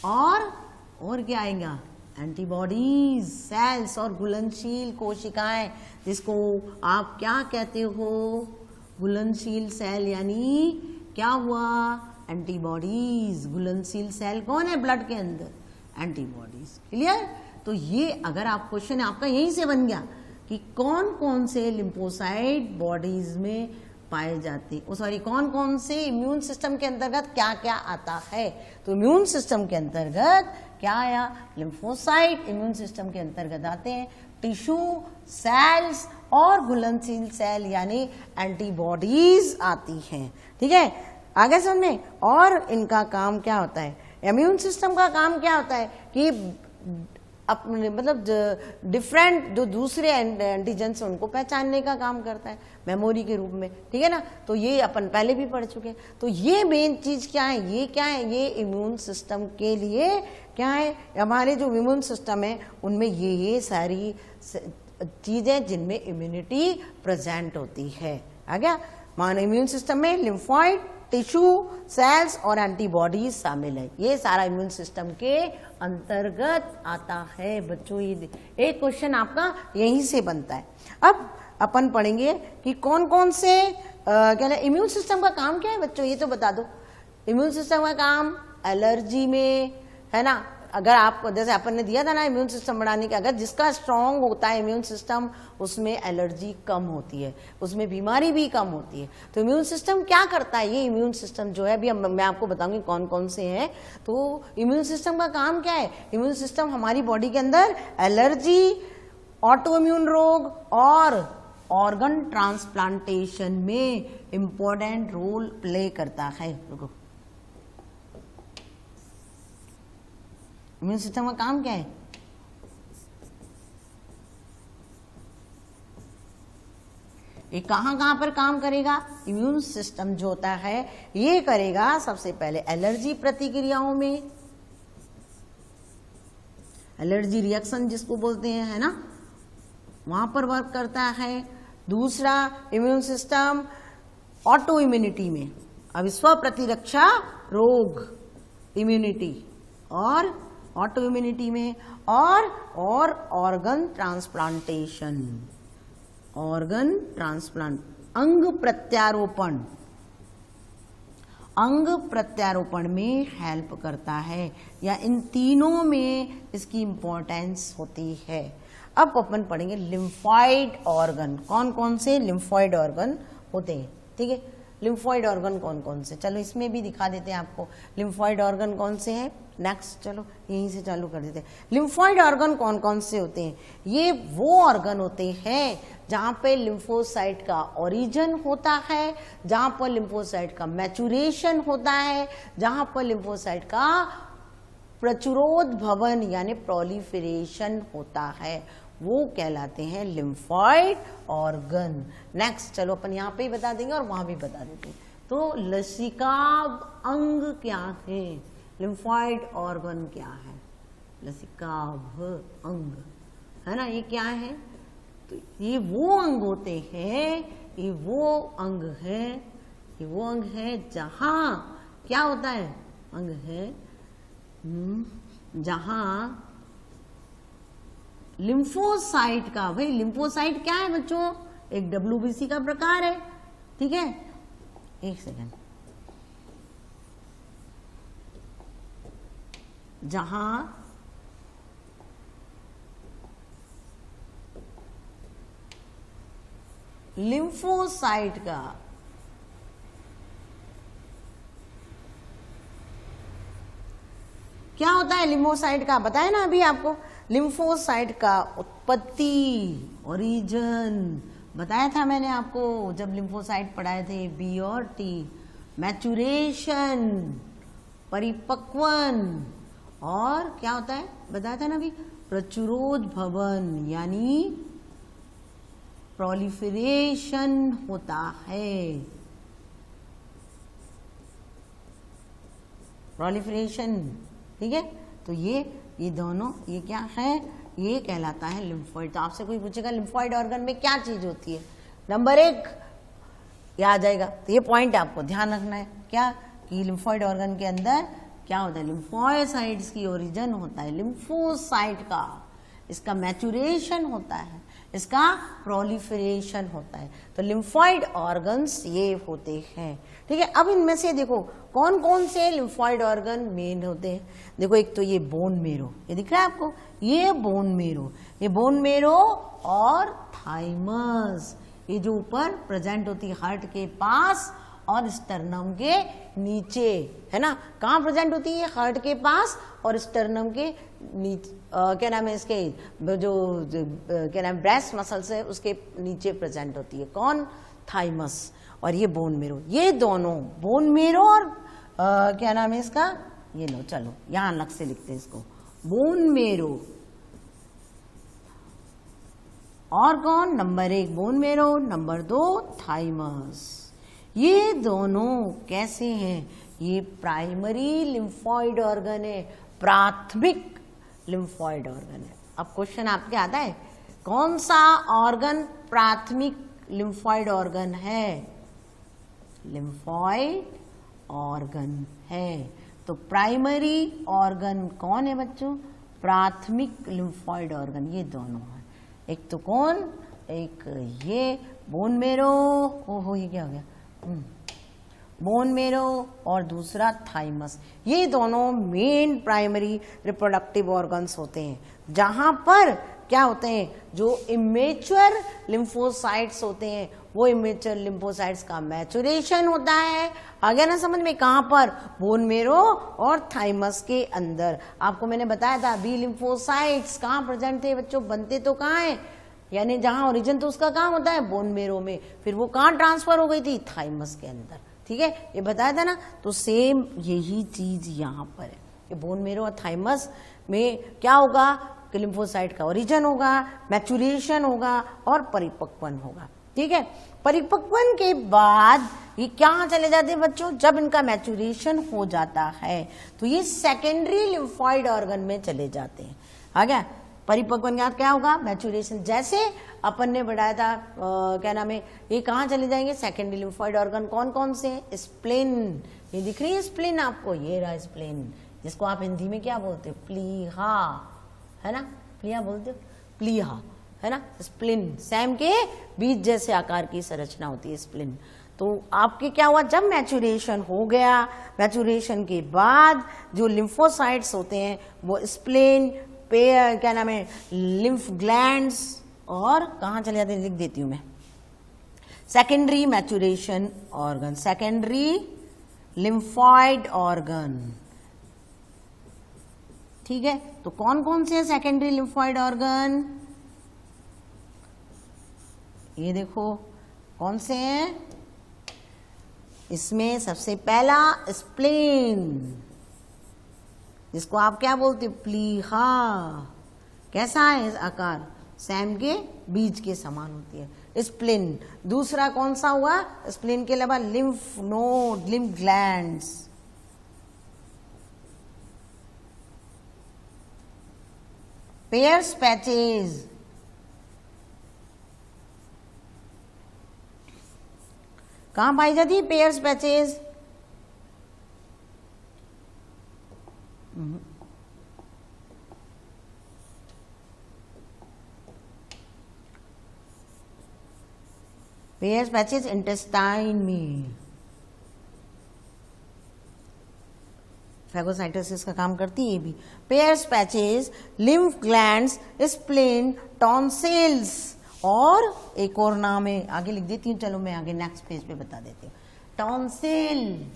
[SPEAKER 1] और क्या आएगा? एंटीबॉडीज, सेल्स और घुलनशील कोशिकाएं, जिसको आप क्या कहते हो? घुलनशील सेल, यानी क्या हुआ? एंटीबॉडीज। घुलनशील सेल कौन है ब्लड के अंदर? एंटीबॉडीज। क्लियर? तो ये अगर आप क्वेश्चन आपका यहीं से बन गया कि कौन कौन से लिम्फोसाइट बॉडीज में पाए जाते, कौन कौन से इम्यून सिस्टम के अंतर्गत क्या क्या आता है। तो इम्यून सिस्टम के अंतर्गत क्या आया? लिम्फोसाइट इम्यून सिस्टम के अंतर्गत आते हैं, टिश्यू, सेल्स और घुलनशील सेल यानी एंटीबॉडीज आती हैं। ठीक है, आगे समझ में? और इनका काम क्या होता है? इम्यून सिस्टम का काम क्या होता है कि अपने मतलब डिफरेंट जो दूसरे एंटीजेंस उनको पहचानने का काम करता है मेमोरी के रूप में। ठीक है ना? तो ये अपन पहले भी पढ़ चुके हैं। तो ये मेन चीज क्या है? ये क्या है? ये इम्यून सिस्टम के लिए क्या है? हमारे जो इम्यून सिस्टम है उनमें ये सारी चीजें जिनमें इम्यूनिटी प्रेजेंट होती है। आ गया? मानो इम्यून सिस्टम में लिम्फोइड, टिश्यू, सेल्स और एंटीबॉडीज शामिल है। ये सारा इम्यून सिस्टम के अंतर्गत आता है बच्चों। ये एक क्वेश्चन आपका यहीं से बनता है। अब अपन पढ़ेंगे कि कौन कौन से क्या है इम्यून सिस्टम का काम क्या है बच्चों, ये तो बता दो। इम्यून सिस्टम का काम एलर्जी में है ना, अगर आप जैसे अपन ने दिया था ना इम्यून सिस्टम बढ़ाने के, अगर जिसका स्ट्रांग होता है इम्यून सिस्टम उसमें एलर्जी कम होती है, उसमें बीमारी भी कम होती है। तो इम्यून सिस्टम क्या करता है? ये इम्यून सिस्टम जो है अभी मैं आपको बताऊंगी कौन कौन से हैं। तो इम्यून सिस्टम का काम क्या है? इम्यून सिस्टम हमारी बॉडी के अंदर एलर्जी, ऑटो इम्यून रोग और ऑर्गन ट्रांसप्लांटेशन में इंपॉर्टेंट रोल प्ले करता है। रुको, इम्यून सिस्टम का काम क्या है? ये कहां पर काम करेगा? इम्यून सिस्टम जो होता है ये करेगा सबसे पहले एलर्जी प्रतिक्रियाओं में, एलर्जी रिएक्शन जिसको बोलते हैं, है ना, वहां पर वर्क करता है। दूसरा, इम्यून सिस्टम ऑटो इम्यूनिटी में, अब स्व प्रतिरक्षा रोग इम्यूनिटी और ऑटो इम्यूनिटी में, और ऑर्गन ट्रांसप्लांटेशन, ऑर्गन ट्रांसप्लांट, अंग प्रत्यारोपण, अंग प्रत्यारोपण में हेल्प करता है, या इन तीनों में इसकी इंपॉर्टेंस होती है। अब अपन पढ़ेंगे लिम्फॉइड ऑर्गन, कौन कौन से लिम्फॉइड ऑर्गन होते हैं। ठीक है, लिम्फॉइड ऑर्गन कौन कौन से, चलो इसमें भी दिखा देते हैं आपको लिम्फॉइड ऑर्गन कौन से हैं। नेक्स्ट चलो यहीं से चालू कर देते हैं। लिम्फॉइड ऑर्गन कौन कौन से होते हैं? ये वो ऑर्गन होते हैं जहां पे लिम्फोसाइट का ओरिजिन होता है, जहां पर लिम्फोसाइट का मैचुरेशन होता है, जहां पर लिम्फोसाइट का प्रचुरोद भवन यानी प्रोलिफरेशन होता है, वो कहलाते हैं लिम्फॉइड ऑर्गन। नेक्स्ट चलो अपन यहाँ पे ही बता देंगे और वहां भी बता देते हैं। तो लसिकाभ अंग क्या है? लिम्फॉइड ऑर्गन क्या है? लसिकाभ अंग, है ना, ये क्या है? तो ये वो अंग होते हैं, ये वो अंग है, ये वो अंग है जहां क्या होता है? अंग है जहां लिम्फोसाइट का, भाई लिम्फोसाइट क्या है बच्चों? एक WBC का प्रकार है। ठीक है, एक सेकंड, जहां लिम्फोसाइट का क्या होता है? लिम्फोसाइट का बताया ना अभी आपको, लिम्फोसाइट का उत्पत्ति, ओरिजिन बताया था मैंने आपको जब लिम्फोसाइट पढ़ाए थे, बी और टी, मैचुरेशन, परिपक्वन, और क्या होता है बताया था ना अभी, प्रचुरोद भवन यानी प्रोलिफरेशन होता है, प्रोलिफरेशन। ठीक है, तो ये दोनों ये क्या है, ये कहलाता है लिम्फोइड। तो आपसे कोई पूछेगा लिम्फोइड ऑर्गन में क्या चीज होती है, नंबर 1 ये आ जाएगा। तो ये पॉइंट आपको ध्यान रखना है क्या, कि लिम्फोइड ऑर्गन के अंदर क्या होता है, लिम्फोसाइट्स की ओरिजिन होता है लिम्फोसाइट का, इसका मैचुरेशन होता है, इसका प्रोलिफरेशन होता है। तो लिम्फोइड ऑर्गन्स ये होते हैं, ठीक है। अब इनमें से देखो कौन कौन से लिम्फोइड ऑर्गन मेन होते हैं। देखो एक तो ये बोन मेरो, ये दिख रहा है आपको, ये बोन मेरो, ये बोन मेरो और थाइमस, ये जो ऊपर प्रेजेंट होती है हार्ट के पास और स्टर्नम के नीचे, है ना। कहाँ प्रेजेंट होती है, हार्ट के पास और स्टर्नम के नीचे, क्या नाम है इसके, जो क्या नाम ब्रेस्ट मसल्स है उसके नीचे प्रेजेंट होती है, कौन, थाइमस। और ये बोन मेरो, ये दोनों बोन मेरो और क्या नाम है इसका, ये लो चलो यहां अलग से लिखते हैं इसको, बोन मेरो और कौन, number 1 bone marrow, number 2 thymus. ये दोनों कैसे हैं, ये प्राइमरी लिम्फोइड ऑर्गन है, प्राथमिक लिम्फोइड ऑर्गन है। अब क्वेश्चन आपके आता है कौन सा ऑर्गन प्राथमिक लिम्फोइड ऑर्गन है, लिम्फोइड ऑर्गन है। तो प्राइमरी ऑर्गन कौन है बच्चों, प्राथमिक लिम्फोइड ऑर्गन ये दोनों हैं, एक तो कौन, एक ये बोन मेरो, ओहो ये क्या हो गया, बोन मेरो और दूसरा थाइमस। ये दोनों मेन प्राइमरी रिप्रोडक्टिव ऑर्गन्स होते हैं, जहां पर क्या होते हैं, जो इमेच्योर लिम्फोसाइट्स होते हैं वो इमेच्योर लिम्फोसाइट्स का मैचुरेशन होता है। आ गया ना समझ में, कहां पर, बोन मेरो और थाइमस के अंदर। आपको मैंने बताया था बी लिम्फोसाइट्स कहां प्रेजेंट थे बच्चों, बनते तो कहां है, यानी जहां ओरिजिन तो उसका कहां होता है, बोन मेरो में, फिर वो कहां ट्रांसफर हो गई थी, थाइमस के अंदर, ठीक है, ये बताया था ना। तो सेम यही चीज यहां पर है कि बोन मेरो और थाइमस में क्या होगा, कि लिम्फोसाइट का ओरिजिन होगा, मैचुरेशन होगा और परिपक्वन होगा, ठीक है। परिपक्वन के बाद ये क्या चले जाते हैं बच्चों, जब इनका मैचुरेशन हो जाता है तो ये सेकेंडरी लिम्फोइड ऑर्गन में चले जाते हैं। आ गया, परिपक्वन का क्या होगा, मैचुरेशन, जैसे अपन ने बढ़ाया था क्या नाम है, ये कहाँ चले जाएंगे, सेकेंडरी लिम्फोइड ऑर्गन कौन कौन से, स्प्लीन, ये दिख रही है स्प्लीन आपको, ये रहा स्प्लीन, जिसको आप हिंदी में क्या बोलते हो, प्लीहा, है ना, प्लीहा बोलते हो, प्लीहा, है ना, स्प्लिन, सैम के बीज जैसे आकार की संरचना होती है स्प्लिन। तो आपके क्या हुआ, जब मैचुरेशन हो गया, मैचुरेशन के बाद जो लिम्फोसाइट्स होते हैं वो स्प्लिन, पेयर क्या नाम है, लिम्फ ग्लैंड्स, और कहाँ चले जाते हैं, लिख देती हूं मैं, secondary maturation organ, secondary lymphoid organ, ठीक है। तो कौन कौन से सेकेंडरी लिम्फोइड ऑर्गन, ये देखो कौन से हैं, इसमें सबसे पहला स्प्लीन, जिसको आप क्या बोलते हो, प्लीहा, कैसा है इस आकार, सैम के बीज के समान होती है स्प्लिन। दूसरा कौन सा हुआ, स्प्लिन के अलावा lymph node, lymph glands, pairs patches, कहां पाई जाती है pairs patches, pairs patches intestine में, फैगोसाइटोसिस का काम करती है ये भी। Pairs patches, lymph glands, spleen, tonsils, और एक और नाम है, आगे लिख देती हूँ, चलो मैं आगे नेक्स्ट पेज पे बता देती हूँ, टॉन्सिल,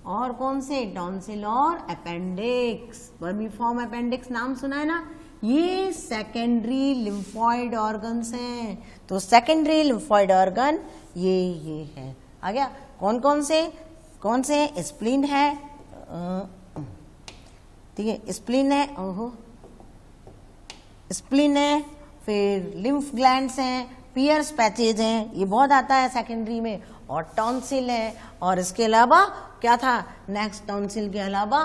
[SPEAKER 1] और कौन से, टॉन्सिल और अपेंडिक्स, वर्मीफॉर्म अपेंडिक्स नाम सुना है ना, ये सेकेंडरी लिम्फोइड ऑर्गन्स हैं। तो सेकेंडरी लिम्फोइड ऑर्गन ये है। आ गया, कौन कौन से, स्प्लीन है, ठीक है, स्प्लीन है, ओहो स्प्लीन है, फिर लिम्फ ग्लैंड्स हैं, पियर्स पैचेज हैं, ये बहुत आता है सेकेंडरी में, और टॉन्सिल है, और इसके अलावा क्या था नेक्स्ट, टॉन्सिल के अलावा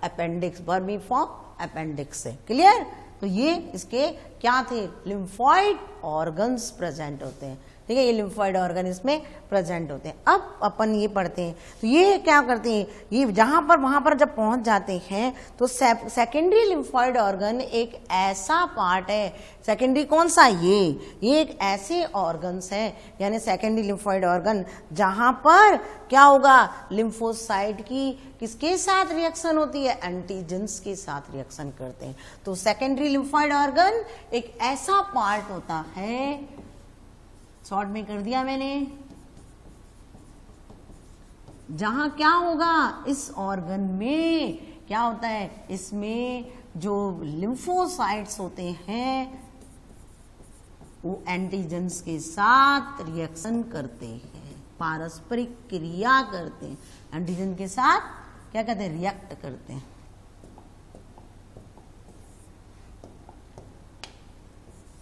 [SPEAKER 1] अपेंडिक्स, वर्मीफॉर्म अपेंडिक्स है। क्लियर? तो ये इसके क्या थे, लिम्फॉइड ऑर्गन्स प्रेजेंट होते हैं। ठीक है, ये लिम्फॉइड ऑर्गन इसमें प्रेजेंट होते हैं। अब अपन ये पढ़ते हैं, तो ये क्या करते हैं, ये जहां पर वहां पर जब पहुंच जाते हैं तो सेकेंडरी लिम्फॉइड ऑर्गन एक ऐसा पार्ट है, सेकेंडरी कौन सा, ये एक ऐसे ऑर्गन्स है, यानी सेकेंडरी लिम्फॉइड ऑर्गन जहां पर क्या होगा, लिम्फोसाइट की किसके साथ रिएक्शन होती है, एंटीजेंस के साथ रिएक्शन करते हैं। तो सेकेंडरी लिम्फॉइड ऑर्गन एक ऐसा पार्ट होता है, शॉर्ट में कर दिया मैंने, जहां क्या होगा, इस ऑर्गन में क्या होता है, इसमें जो लिम्फोसाइट्स होते हैं वो एंटीजेंस के साथ रिएक्शन करते हैं, पारस्परिक क्रिया करते हैं, एंटीजन के साथ क्या कहते हैं, रिएक्ट करते हैं।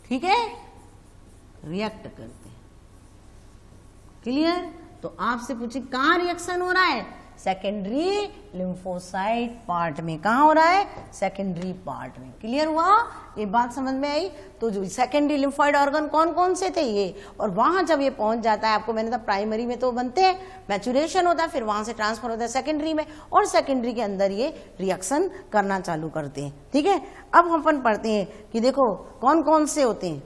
[SPEAKER 1] ठीक है, रिएक्ट करते हैं। क्लियर? तो आपसे पूछे कहां रिएक्शन हो रहा है, सेकेंडरी लिम्फोसाइट पार्ट में। कहां हो रहा है, सेकेंडरी पार्ट में। क्लियर हुआ, ये बात समझ में आई? तो जो सेकेंडरी लिम्फॉइड ऑर्गन कौन कौन से थे ये, और वहां जब ये पहुंच जाता है, आपको मैंने कहा प्राइमरी में तो बनते हैं, मैचुरेशन होता है, फिर वहां से ट्रांसफर होता है सेकेंडरी में, और सेकेंडरी के अंदर ये रिएक्शन करना चालू करते हैं। ठीक है, अब हम अपन पढ़ते हैं कि देखो कौन कौन से होते हैं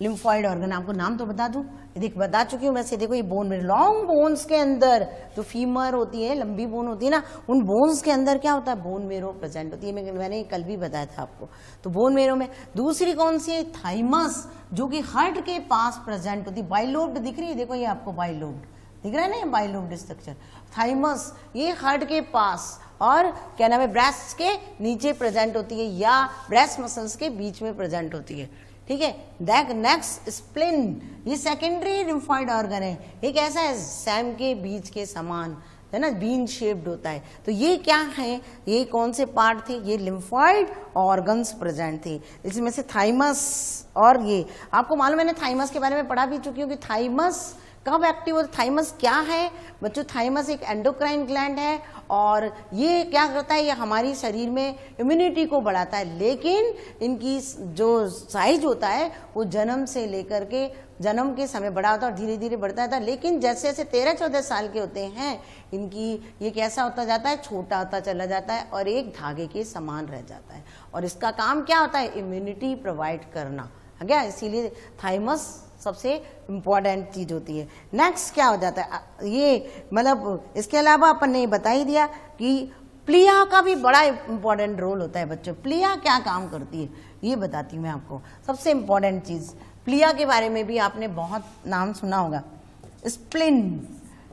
[SPEAKER 1] लिम्फॉइड ऑर्गन। आपको नाम तो बता दूं, देख बता चुकी हूँ वैसे। देखो ये बोन में, लॉन्ग बोन्स के अंदर जो फीमर होती है, लंबी बोन होती है ना, उन बोन्स के अंदर क्या होता है, बोन मेरो प्रेजेंट होती है। मैंने कल भी बताया था आपको। तो बोन मेरो में दूसरी कौन सी है, थाइमस, जो कि हार्ट के पास प्रेजेंट होती है। बाइलोब्ड दिख रही है, देखो ये आपको बाइलोब्ड दिख रहा है ना, ये बाइलोब्ड स्ट्रक्चर। थाइमस ये हार्ट के पास और क्या नाम है, ब्रेस्ट के नीचे प्रेजेंट होती है, या ब्रेस्ट मसल्स के बीच में प्रेजेंट होती है। ठीक है, नेक्स्ट स्प्लिन, ये सेकेंडरी लिम्फॉइड ऑर्गन है, एक ऐसा है सैम के बीज के समान, है ना, बीन शेप्ड होता है। तो ये क्या है, ये कौन से पार्ट थे, ये लिम्फॉइड ऑर्गन्स प्रेजेंट थे। इसमें से थाइमस, और ये आपको मालूम, मैंने थाइमस के बारे में पढ़ा भी चुकी हूँ कि थाइमस कब एक्टिव होता है। थाइमस क्या है बच्चों, थाइमस एक एंडोक्राइन ग्लैंड है, और ये क्या करता है, ये हमारी शरीर में इम्यूनिटी को बढ़ाता है। लेकिन इनकी जो साइज होता है वो जन्म से लेकर के, जन्म के समय बड़ा होता है और धीरे धीरे बढ़ता था। लेकिन जैसे जैसे 13-14 साल के होते हैं, इनकी ये कैसा होता जाता है, छोटा होता चला जाता है और एक धागे के समान रह जाता है। और इसका काम क्या होता है, इम्यूनिटी प्रोवाइड करना है क्या, इसीलिए थाइमस सबसे इम्पोर्टेंट चीज होती है। नेक्स्ट क्या हो जाता है, ये मतलब इसके अलावा अपन ने बता ही दिया कि प्लिया का भी बड़ा इंपॉर्टेंट रोल होता है बच्चों। प्लिया क्या काम करती है ये बताती हूँ मैं आपको, सबसे इम्पोर्टेंट चीज। प्लिया के बारे में भी आपने बहुत नाम सुना होगा। स्प्लिन,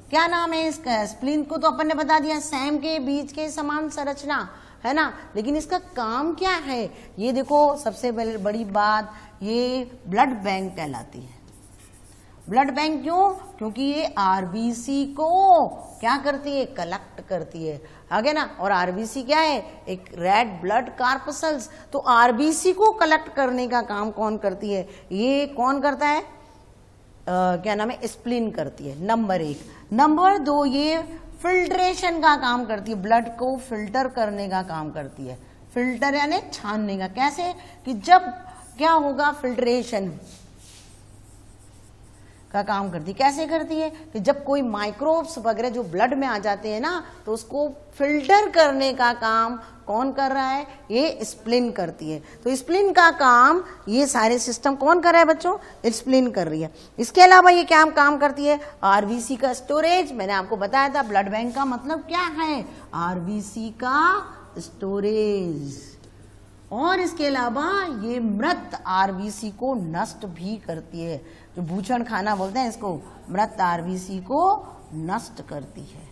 [SPEAKER 1] क्या नाम है इसका, स्प्लिन को तो अपन ने बता दिया, सैम के बीज के समान संरचना, है ना। लेकिन इसका काम क्या है, ये देखो सबसे बड़ी बात, ये ब्लड बैंक कहलाती है। ब्लड बैंक क्यों, क्योंकि ये आरबीसी को क्या करती है, कलेक्ट करती है, आगे ना। और आरबीसी क्या है, एक रेड ब्लड कार्पसल्स। तो आरबीसी को कलेक्ट करने का काम कौन करती है, ये कौन करता है, क्या नाम है, स्प्लिन करती है, नंबर 1। नंबर 2, ये फिल्ट्रेशन का काम करती है, ब्लड को फिल्टर करने का काम करती है। फिल्टर यानी छानने का, कैसे कि जब क्या होगा, फिल्ट्रेशन का काम करती है। कैसे करती है कि जब कोई माइक्रोब्स वगैरह जो ब्लड में आ जाते हैं ना, तो उसको फिल्टर करने का काम कौन कर रहा है, ये स्प्लिन करती है। तो स्प्लिन का काम ये सारे सिस्टम कौन कर रहा है बच्चों, स्प्लिन कर रही है। इसके अलावा ये क्या काम करती है, आरबीसी का स्टोरेज। मैंने आपको बताया था ब्लड बैंक का मतलब क्या है, आरबीसी का स्टोरेज। और इसके अलावा ये मृत आरबीसी को नष्ट भी करती है, जो भूषण खाना बोलते हैं इसको, मृत आरबीसी को नष्ट करती है।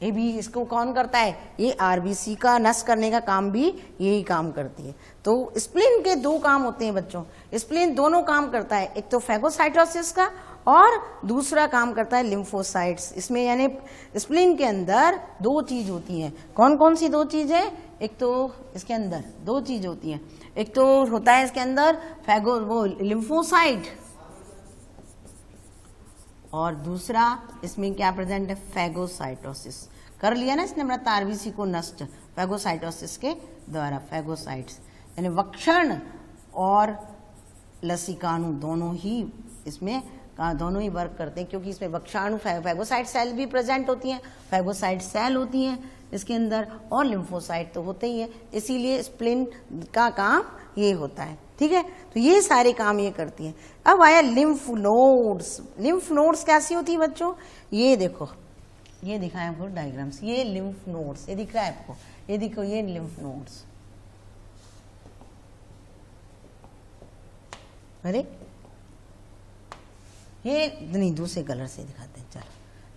[SPEAKER 1] ये भी इसको कौन करता है, ये आरबीसी का नष्ट करने का काम भी यही काम करती है। तो स्प्लिन के 2 काम होते हैं बच्चों, स्प्लिन दोनों काम करता है, एक तो फैगोसाइटोसिस का और दूसरा काम करता है लिम्फोसाइट्स। इसमें यानी स्प्लिन के अंदर 2 चीज होती हैं। कौन कौन सी 2 चीज है, एक तो इसके अंदर 2 चीज होती हैं, एक तो होता है इसके अंदर वो लिम्फोसाइट, और दूसरा इसमें क्या प्रेजेंट है, फैगोसाइटोसिस। कर लिया ना इसने अपना आरबीसी को नष्ट फैगोसाइटोसिस के द्वारा, फैगोसाइट्स यानी वक्षण और लसिकाणु दोनों ही इसमें दोनों ही वर्क करते हैं, क्योंकि इसमें वक्षाणु फैगोसाइट सेल भी प्रेजेंट होती हैं, फैगोसाइट सेल होती हैं इसके अंदर, और लिम्फोसाइट तो होते ही है, इसीलिए स्प्लिन का काम ये होता है। ठीक है, तो ये सारे काम ये करती हैं। अब आया लिम्फ नोड्स। लिम्फ नोड्स कैसी होती है बच्चों, ये देखो, ये दिखा है आपको डायग्राम्स, ये लिम्फ नोड्स, ये दिख रहा है आपको, ये देखो ये लिम्फ नोड्स। अरे ये नहीं, दूसरे कलर से दिखाते हैं, चलो।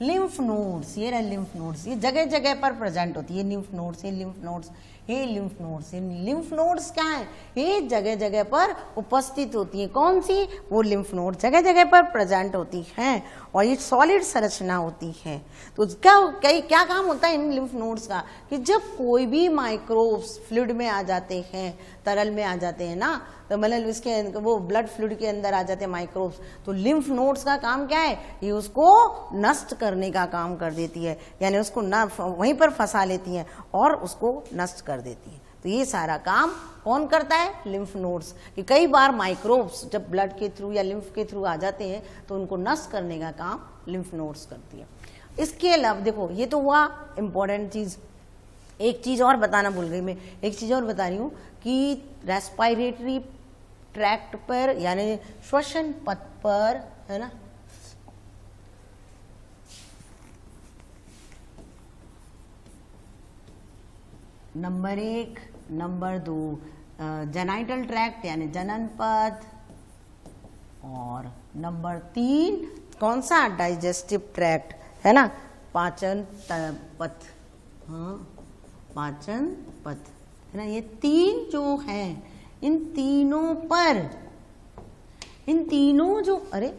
[SPEAKER 1] लिम्फ नोड्स, ये रहा लिम्फ नोड्स, ये जगह जगह पर प्रेजेंट होती है, लिम्फ नोड्स, ये लिम्फ नोड्स, ये लिम्फ नोड्स। ये लिम्फ नोड्स क्या है, ये जगह जगह पर उपस्थित होती है। कौन सी, वो लिम्फ नोड जगह जगह पर प्रेजेंट होती हैं और ये सॉलिड संरचना होती है। तो क्या काम होता है इन लिम्फ नोड्स का, कि जब कोई भी माइक्रोब्स फ्लूइड में आ जाते हैं, तरल में आ जाते हैं ना, तो मतलब इसके वो ब्लड फ्लूइड के अंदर आ जाते हैं माइक्रोब्स, तो लिम्फ नोड्स का काम क्या है, ये उसको नष्ट करने का काम कर देती है, यानी उसको ना वहीं पर फंसा लेती है और उसको नष्ट कर देती है। तो ये सारा काम कौन करता है, लिम्फ नोड्स। कि कई बार माइक्रोब्स जब ब्लड के थ्रू या लिम्फ के थ्रू आ जाते हैं तो उनको नष्ट करने का काम लिम्फ नोड्स करती है। इसके अलावा देखो, ये तो हुआ इम्पोर्टेंट चीज। एक चीज और बताना भूल गई मैं, एक चीज और बता रही हूँ कि रेस्पिरेटरी ट्रैक्ट पर यानी श्वसन पथ पर, है ना, नंबर 1, नंबर 2 जेनाइटल ट्रैक्ट यानी जनन पथ, और नंबर 3 कौन सा, डाइजेस्टिव ट्रैक्ट, है ना, पाचन पथ। हाँ, पाचन पथ, है ना। ये 3 जो हैं, इन तीनों पर, इन तीनों जो, अरे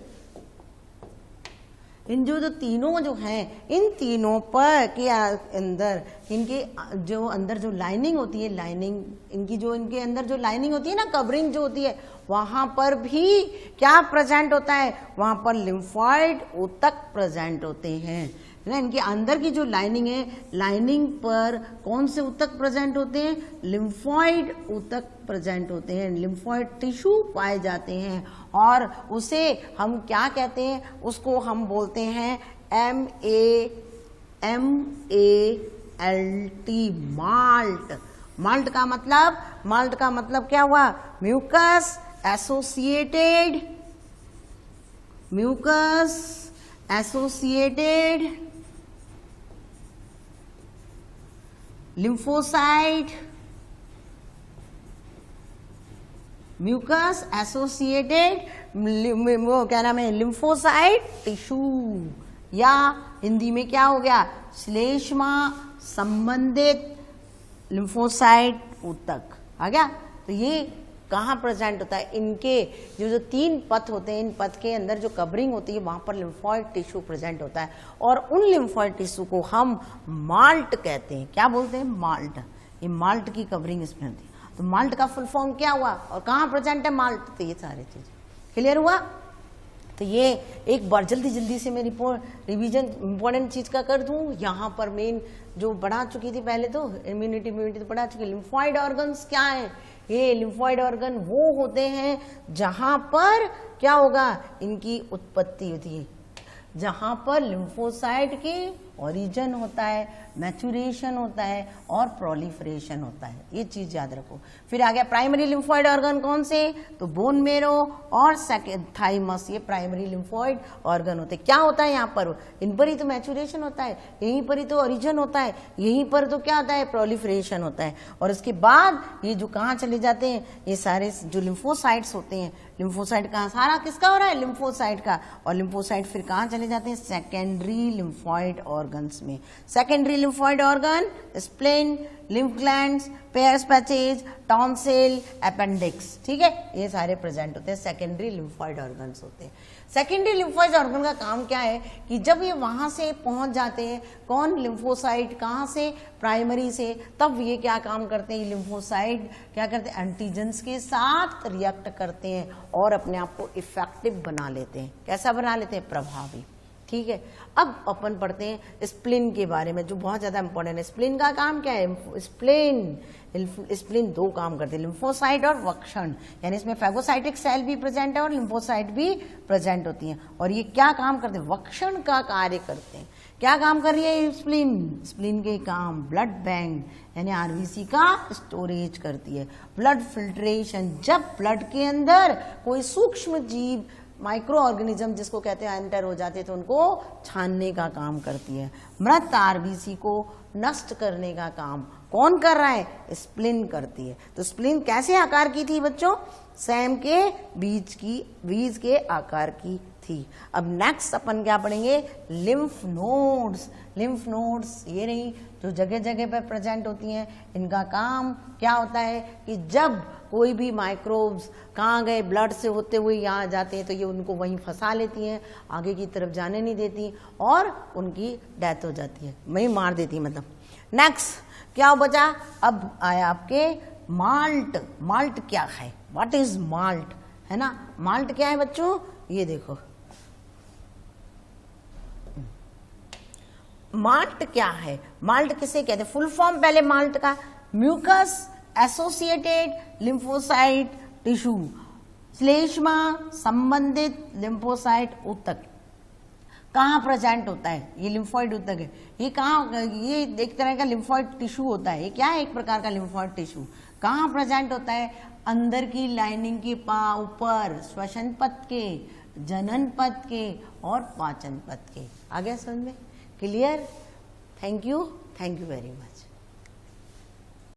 [SPEAKER 1] इन जो तीनों जो हैं, इन तीनों पर के अंदर, इनके जो अंदर जो लाइनिंग होती है, लाइनिंग इनकी जो, इनके अंदर जो लाइनिंग होती है ना, कवरिंग जो होती है, वहां पर भी क्या प्रेजेंट होता है, वहां पर लिम्फॉइड ऊतक प्रेजेंट होते हैं ना। इनके अंदर की जो लाइनिंग है, लाइनिंग पर कौन से ऊतक प्रेजेंट होते हैं, लिम्फॉइड ऊतक प्रेजेंट होते हैं, लिम्फॉइड टिश्यू पाए जाते हैं, और उसे हम क्या कहते हैं, उसको हम बोलते हैं MALT, माल्ट। माल्ट का मतलब क्या हुआ, mucus associated lymphocyte, mucus associated वो क्या नाम है, लिम्फोसाइट टिश्यू, या हिंदी में क्या हो गया, श्लेष्मा संबंधित लिम्फोसाइट ऊतक आ गया। तो ये कहाँ प्रेजेंट होता है, इनके जो 3 पथ होते हैं, इन पथ के अंदर जो कवरिंग होती है, वहां पर लिम्फॉइड टिश्यू प्रेजेंट होता है, और उन लिम्फॉइड टिश्यू को हम माल्ट कहते हैं। क्या बोलते हैं, माल्ट। ये माल्ट की कवरिंग इसमें होती है। तो माल्ट का फुल फॉर्म क्या हुआ और कहाँ प्रेजेंट है माल्ट, तो ये सारी चीज क्लियर हुआ। तो ये एक बार जल्दी से मैं रिवीजन इंपॉर्टेंट चीज का कर दूं। यहाँ पर मेन जो बढ़ा चुकी थी पहले, तो इम्यूनिटी तो बढ़ा चुकी। लिम्फॉइड ऑर्गन्स क्या है, ये लिम्फॉइड ऑर्गन वो होते हैं जहां पर क्या होगा, इनकी उत्पत्ति होती है, जहां पर लिम्फोसाइट के ओरिजिन होता है, मैचुरेशन होता है और प्रोलिफरेशन होता है। ये चीज याद रखो। फिर आ गया प्राइमरी लिम्फॉइड ऑर्गन कौन से, तो बोन मेरो और थाइमस, ये प्राइमरी लिम्फॉइड ऑर्गन होते हैं। क्या होता है यहाँ पर, इन पर ही तो मैचुरेशन होता है, यहीं पर ही तो ओरिजिन होता है, यहीं पर तो क्या होता है, प्रोलिफरेशन होता है। और इसके बाद ये जो कहाँ चले जाते हैं, ये सारे जो लिम्फोसाइट्स होते हैं, लिम्फोसाइट का सारा किसका हो रहा है, लिम्फोसाइट का, और लिम्फोसाइट फिर कहाँ चले जाते हैं, सेकेंडरी लिम्फॉइड ऑर्गन्स में। Secondary lymphoid organ, spleen, lymph glands, pairs patches, tonsil, appendix, ठीक है, ये सारे प्रेजेंट होते हैं, सेकेंडरी लिम्फॉइड ऑर्गन्स होते हैं। सेकेंडरी लिम्फॉइड ऑर्गन का काम क्या है कि जब ये वहां से पहुंच जाते हैं, कौन, लिम्फोसाइट, कहां से, प्राइमरी से, तब ये क्या काम करते हैं, लिम्फोसाइट क्या करते हैं, एंटीजेंस के साथ रिएक्ट करते हैं और अपने आप को इफेक्टिव बना लेते हैं। कैसा बना लेते हैं, प्रभावी। ठीक है। अब अपन पढ़ते हैं स्प्लीन के बारे में, जो बहुत ज्यादा इंपॉर्टेंट है। स्प्लीन का काम क्या है? स्प्लीन दो काम करते हैं, लिम्फोसाइट और वक्षण, यानी इसमें फैगोसाइटिक सेल भी प्रेजेंट है और लिम्फोसाइट भी प्रेजेंट होती हैं। और ये क्या काम करते हैं? वक्षण का कार्य करते हैं। क्या काम कर रही है स्प्लीन? स्प्लीन के काम ब्लड बैंक यानी आरबीसी का स्टोरेज करती है, ब्लड फिल्ट्रेशन, जब ब्लड के अंदर कोई सूक्ष्म जीव माइक्रो ऑर्गेनिज्म जिसको कहते हैं एंटर हो जाते हैं तो उनको छानने का काम करती है। मृत आरबीसी को नष्ट करने का काम कौन कर रहा है? स्प्लीन करती है। तो स्प्लीन कैसे आकार की थी बच्चों? सैम के बीज के आकार की थी। अब नेक्स्ट अपन क्या पढ़ेंगे? Lymph nodes. लिम्फ नोड्स ये रही जो जगह जगह पर प्रेजेंट होती हैं। इनका काम क्या होता है कि जब कोई भी माइक्रोब्स कहाँ गए, ब्लड से होते हुए यहाँ जाते हैं तो ये उनको वहीं फंसा लेती हैं, आगे की तरफ जाने नहीं देती और उनकी डेथ हो जाती है, वहीं मार देती है मतलब। नेक्स्ट क्या बचा? अब आया आपके माल्ट। माल्ट क्या है? व्हाट इज माल्ट, है ना? माल्ट क्या है बच्चों? ये देखो माल्ट क्या है? माल्ट किसे कहते हैं? फुल फॉर्म पहले माल्ट का, म्यूकस एसोसिएटेड लिम्फोसाइट टिश्यू, श्लेष्मा संबंधित लिम्फोसाइट ऊतक। कहाँ प्रेजेंट होता है? ये लिम्फोइड ऊतक है। ये कहाँ? ये एक तरह का लिम्फोइड टिश्यू होता है। ये क्या है? एक प्रकार का लिम्फोइड टिश्यू। कहाँ प्रेजेंट होता है? अंदर की लाइनिंग के ऊपर, श्वसन पथ के, जनन पथ के और पाचन पथ के। आ गया समझ में? Clear? Thank you very much.